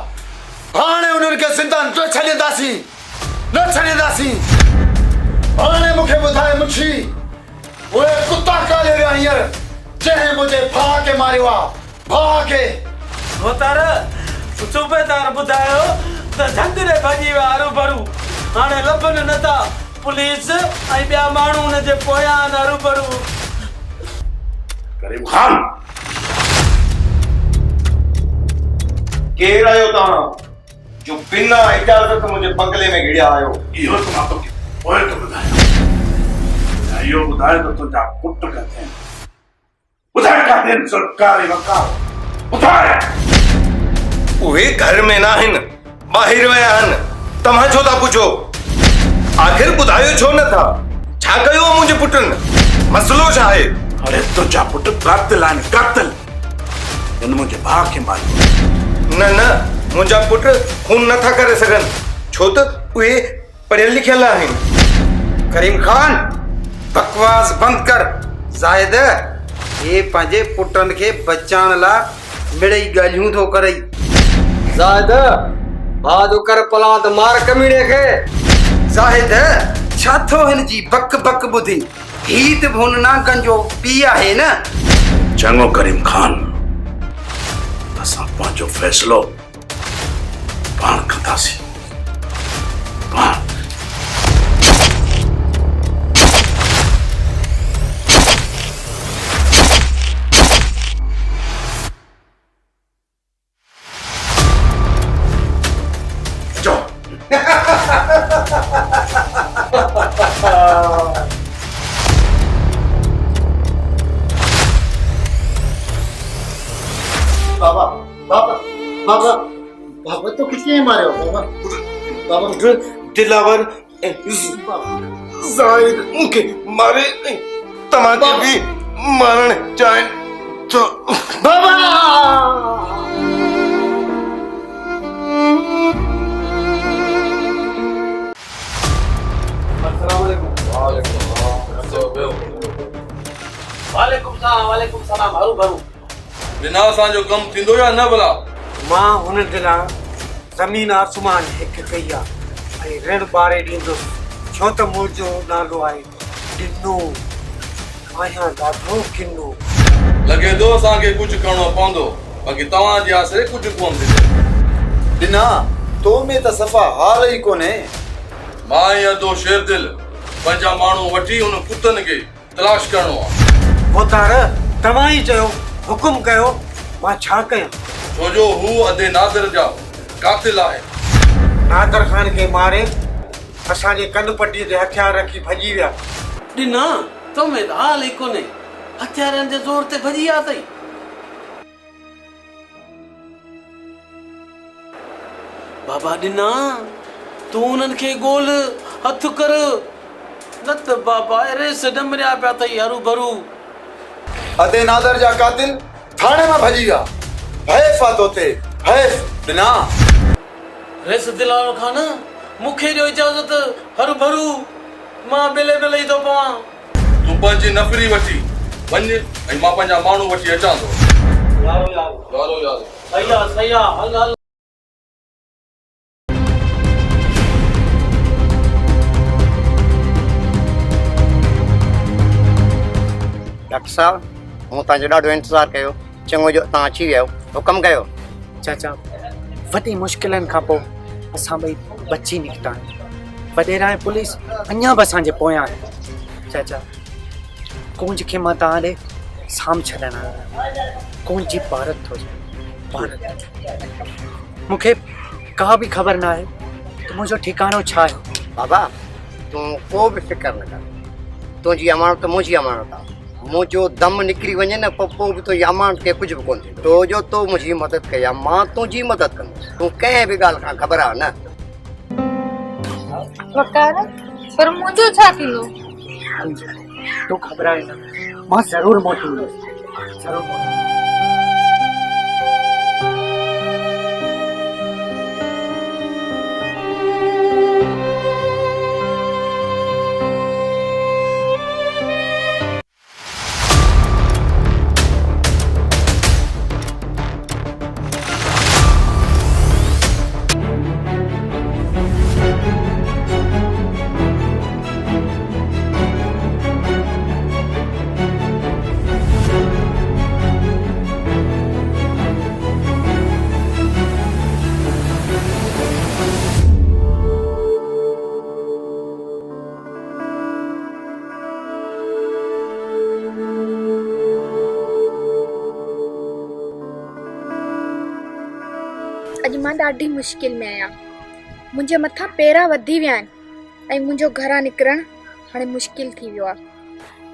हाणे उन्हनि खे ज़िंदा न छॾींदासीं न छॾींदासीं हाणे मूंखे ॿुधाए मुंशी उहे कुता काले विया हींअर जंहिं मुंहिंजे भाउ खे मारियो आहे भाउ खे बोतार सूबेदार ॿुधायो त झंग ॾे भॼी विया हरू भरू हाणे लभनि नथा पुलिस ऐं ॿिया माण्हू हुनजे पोयां आहिनि हरू भरू करीम खान केरु आहियो तव्हां जो बिना इजाज़त मुंहिंजे बंगले में घिड़िया आहियो इहो त मां तोखे पोइ थो ॿुधायां इहो ॿुधाए त तुंहिंजा पुट किथे आहिनि ॿुधाए किथे आहिनि सरकारी वकार ॿुधाए उहे घर में न आहिनि ॿाहिरि विया आहिनि तव्हां छो था पुछो आखिर ॿुधायो छो नथा छा कयो आहे मुंहिंजे पुटनि मसइलो छा आहे अरे तुंहिंजा पुट कातिल आहिनि कातिल हिन मुंहिंजे भाउ खे मारियो न न मुंहिंजा पुट खून नथा करे सघनि छो त उहे पढ़ियल लिखियल आहिनि करीम खान बकवास बंद कर ज़ाहिद ये पंहिंजे पुटनि खे बचाइण लाइ मिड़ई ॻाल्हियूं थो करे ज़ाहिद भाउ कर पला त मार कमीणे खे ज़ाहिद छा थो हिन जी बक बक ॿुधी ही त हुन नागन जो पीउ आहे न चङो करीम खान असां पंहिंजो फ़ैसिलो पाण कंदासीं पाण बाबा बाबा बाबा बाबा तो किसने मारे हो बाबा बाबा दिलावर ज़ाहिद मूंखे मारे तव्हांखे बि मारण चाहिनि थो बाबा वालेकुम सलाम हरू भरू बिना असांजो कमु थींदो या न भला मां हुन जे लाइ ज़मीन आसमान हिकु कई आहे ऐं ऋण ॿारे ॾींदुसि छो त मुंहिंजो नालो आहे ॾिनो आहियां ॾाढो किनो लॻे थो असांखे कुझु करिणो पवंदो बाक़ी तव्हांजे आसिरे कुझु कोन थींदो दिना तो में त सफ़ा हाल ई कोन्हे मां या तो शेर दिल पंहिंजा माण्हू वठी हुन कुतनि खे तलाश करणो आहे बोतार तव्हां ई चयो हुकुम कयो मां छा कयां छो जो हू अधे नादर जा कातिल आहे नादर खान खे मारे असांजे कन पटीअ ते हथियार रखी भॼी विया ॾिना तो में हाल ई कोन्हे हथियारनि जे ज़ोर ते भॼी विया अथई बाबा ॾिना तूं उन्हनि खे ॻोल्ह हथु कर न त बाबा अहिड़े सॾमरिया पिया अथई हरू भरू अधे नादर जा कातिल थाणे मां भॼी विया हैफ़ आहे तोते हैफ़ दिना रेस दिलावर खान मूंखे ॾियो इजाज़त हरू भरू मां बिले बिले ई थो पवां तूं पंहिंजी नफ़री वठी वञ ऐं मां पंहिंजा माण्हू वठी अचां थो यारो यारो सही आहे हल हल डॉक्टर साहब मूं तव्हांजो ॾाढो इंतज़ारु कयो चङो जो तव्हां अची विया हुकम कयो चाचा वॾी मुश्किलनि खां पोइ असां ॿई बची निकिता आहियूं वॾेरा ऐं पुलिस अञा बि असांजे पोयां आहे चाचा कूंज खे मां तव्हां ॾे साम छॾणु आयो कूंज जी भारत थो मूंखे का बि ख़बर न आहे त मुंहिंजो ठिकाणो छा आहे। बाबा तूं को बि फिकर न कर, तुंहिंजी अमानत मुंहिंजी अमानत आहे। मुंहिंजो दम निकिरी वञे न पोइ बि तुंहिंजी अमानत खे कुझु बि कोन थींदो। तो जो तो मुंहिंजी मदद कई आहे, मां तुंहिंजी मदद कंदुसि। तूं कंहिं बि ॻाल्हि खां घबरा न। वकार पर मुंहिंजो छा थींदो? तूं घबराए न, मां ज़रूरु मोटींदुसि, ज़रूरु मोटींदुसि। अॼु मां ॾाढी मुश्किल में आहियां। मुंहिंजे मथां पेरा वधी विया आहिनि ऐं मुंहिंजो घरां निकिरणु हाणे मुश्किल थी वियो आहे।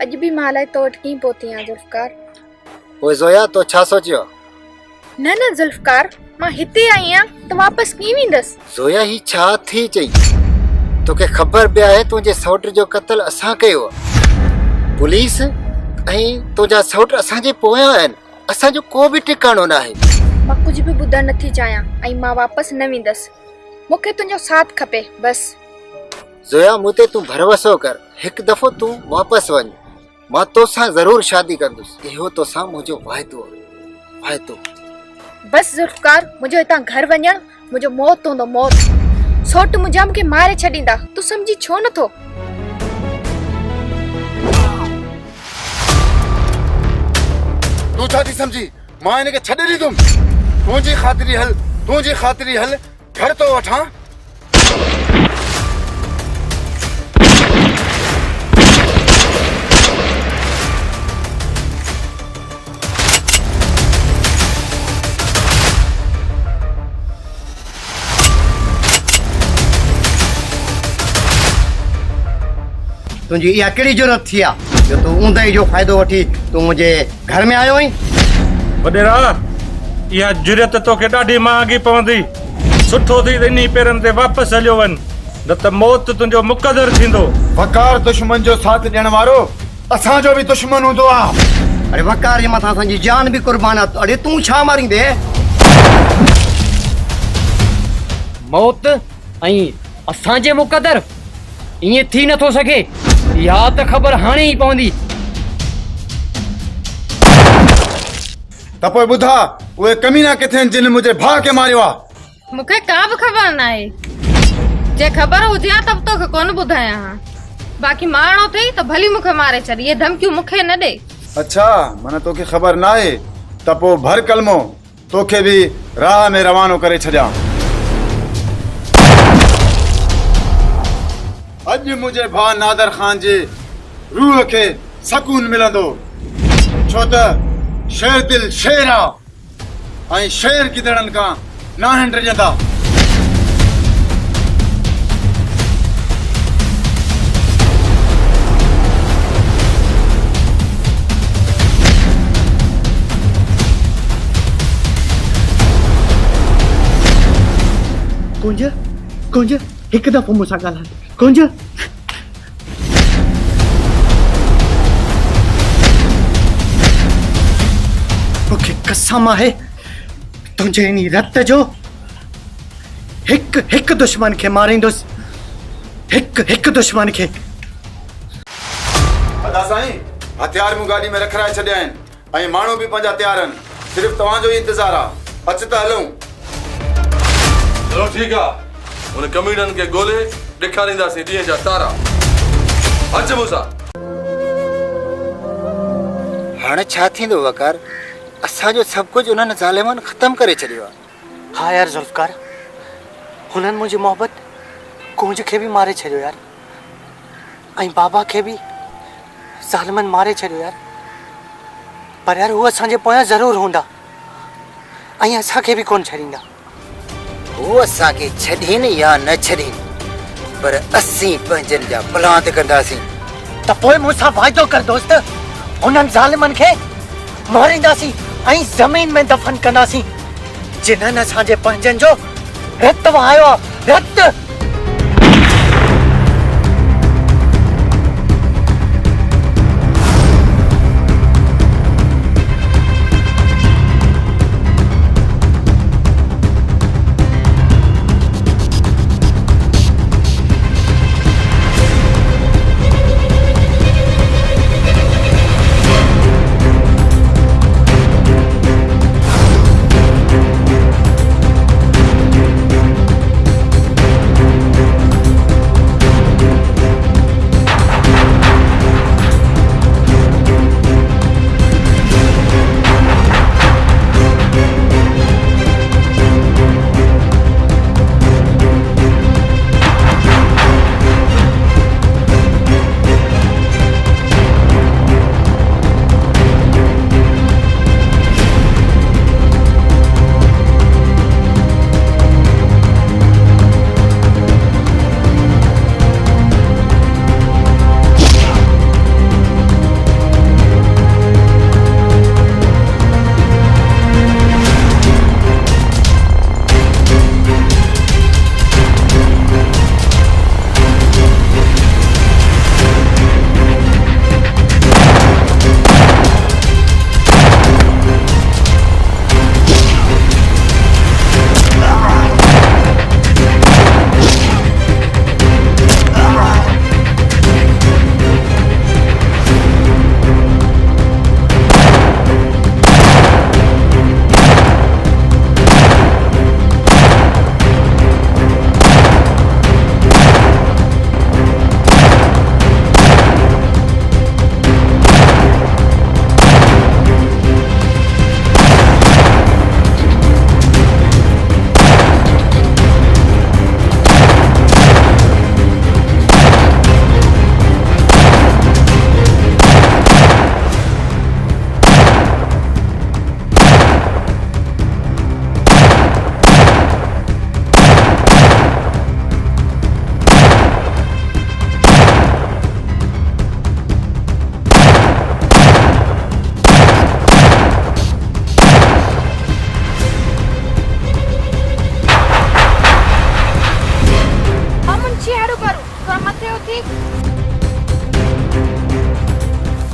अॼु बि मां अलाए तो वटि कीअं पहुती आहियां ज़ुल्फ़कार। ओए ज़ोया तो छा सोचियो? न न ज़ुल्फ़कार, मां हिते आई आहियां त वापसि कीअं वेंदसि? ज़ोया ही छा थी चई? तोखे ख़बर बि आहे तुंहिंजे सौट जो क़त्ल असां कयो आहे। पुलिस ऐं तुंहिंजा सौट असांजे पोयां आहिनि। असांजो को बि ठिकाणो न आहे। मां कुझु बि ॿुधणु नथी चाहियां ऐं मां वापसि न वेंदसि। मूंखे तुंहिंजो साथ खपे बसि। ज़ोया मूं ते तूं भरोसो कर, हिकु दफ़ो तूं वापसि वञ। मां तोसां ज़रूरु शादी कंदुसि। इहो तोसां मुंहिंजो वाइदो आहे, वाइदो। बसि ज़ुल्फ़कार, मुंहिंजो हितां घर वञणु मुंहिंजो मौत हूंदो, मौत। सौट मुंहिंजा मूंखे मारे छॾींदा। तूं सम्झी छो नथो? तूं छा थी सम्झी? मां हिनखे छॾे ॾींदुमि। तुंहिंजी ख़ातिरी हल, तुंहिंजी ख़ातिरी हल, घर तो वठां। तुंहिंजी इहा कहिड़ी ज़रूरत थी आहे जो तूं ऊंदहि जो फ़ाइदो वठी तूं मुंहिंजे घर में आयो आहीं? वॾेरा, इहा जुरियत तोखे ॾाढी महांगी पवंदी। सुठो थी इन्ही पेरनि ते वापसि हलियो वञ, न त मौत तुंहिंजो मुक़दर थींदो। वकार दुश्मन जो साथ ॾियण वारो असांजो बि दुश्मन हूंदो आहे। अरे वकार जे मथां असांजी जान बि कुर्बान आहे। अरे तूं छा मारींदे? मौत ऐं असांजे मुक़दर ईअं थी नथो सघे। इहा त ख़बर हाणे ई पवंदी। त पोइ ॿुधा उहे कमीना किथे आहिनि जिन मुंहिंजे भाउ खे मारियो आहे? मूंखे का बि ख़बर न आहे। जे ख़बर हुजे हा त तोखे कोन ॿुधायां हा। बाक़ी मारणो अथई त भली मूंखे मारे छॾ, इहे धमकियूं मूंखे न ॾे। अच्छा, माना तोखे ख़बर न आहे त पोइ भर कलमो तोखे बि राह में रवानो करे छॾियां। अॼु मुंहिंजे भाउ नादर ख़ान जे रूह खे सकून मिलंदो, छो त शेर दिल शेर आहे ऐं शेर गिदड़नि खां न आहिनि डिॼंदा। कुंज, कुंज, हिकु दफ़ो मूंसां ॻाल्हाए। कुंज, मूंखे कसम आहे तुंहिंजे इन रत जो हिकु हिकु दुश्मन खे मारींदुसि, हिकु हिकु दुश्मन खे। अदा साईं, हथियार मूं गाॾी में रखाए छॾिया आहिनि ऐं माण्हू बि पंहिंजा तयार आहिनि। सिर्फ़ु तव्हांजो ई इंतज़ारु आहे। अच त हलूं। चलो ठीकु आहे, उन कमीननि खे ॻोल्हे ॾेखारींदासीं ॾींहं जा तारा। अच मूंसां। हाणे छा थींदो वकार? असांजो सभु कुझु उन्हनि ज़ालिमनि ख़तमु करे छॾियो आहे। हाँ यार ज़ुल्फ़कार, हुननि मुंहिंजी मोहबत कुंज खे बि मारे छॾियो यार, ऐं बाबा खे बि ज़ालिमनि मारे छॾियो यार। पर यार उहे असांजे पोयां ज़रूरु हूंदा। ऐं असांखे बि कोन छॾींदा। हू असांखे छॾीनि या न छॾीनि, पर असीं पंहिंजनि जा प्लांट कंदासीं। त पोइ मूंसां वाइदो कर दोस्त, हुननि ज़ालिमनि खे मारींदासीं ऐं ज़मीन में दफ़न कंदासीं जिन्हनि असांजे पंहिंजनि जो रत वहायो आहे, रत।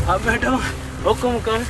हाँ मैडम हुक्म कर।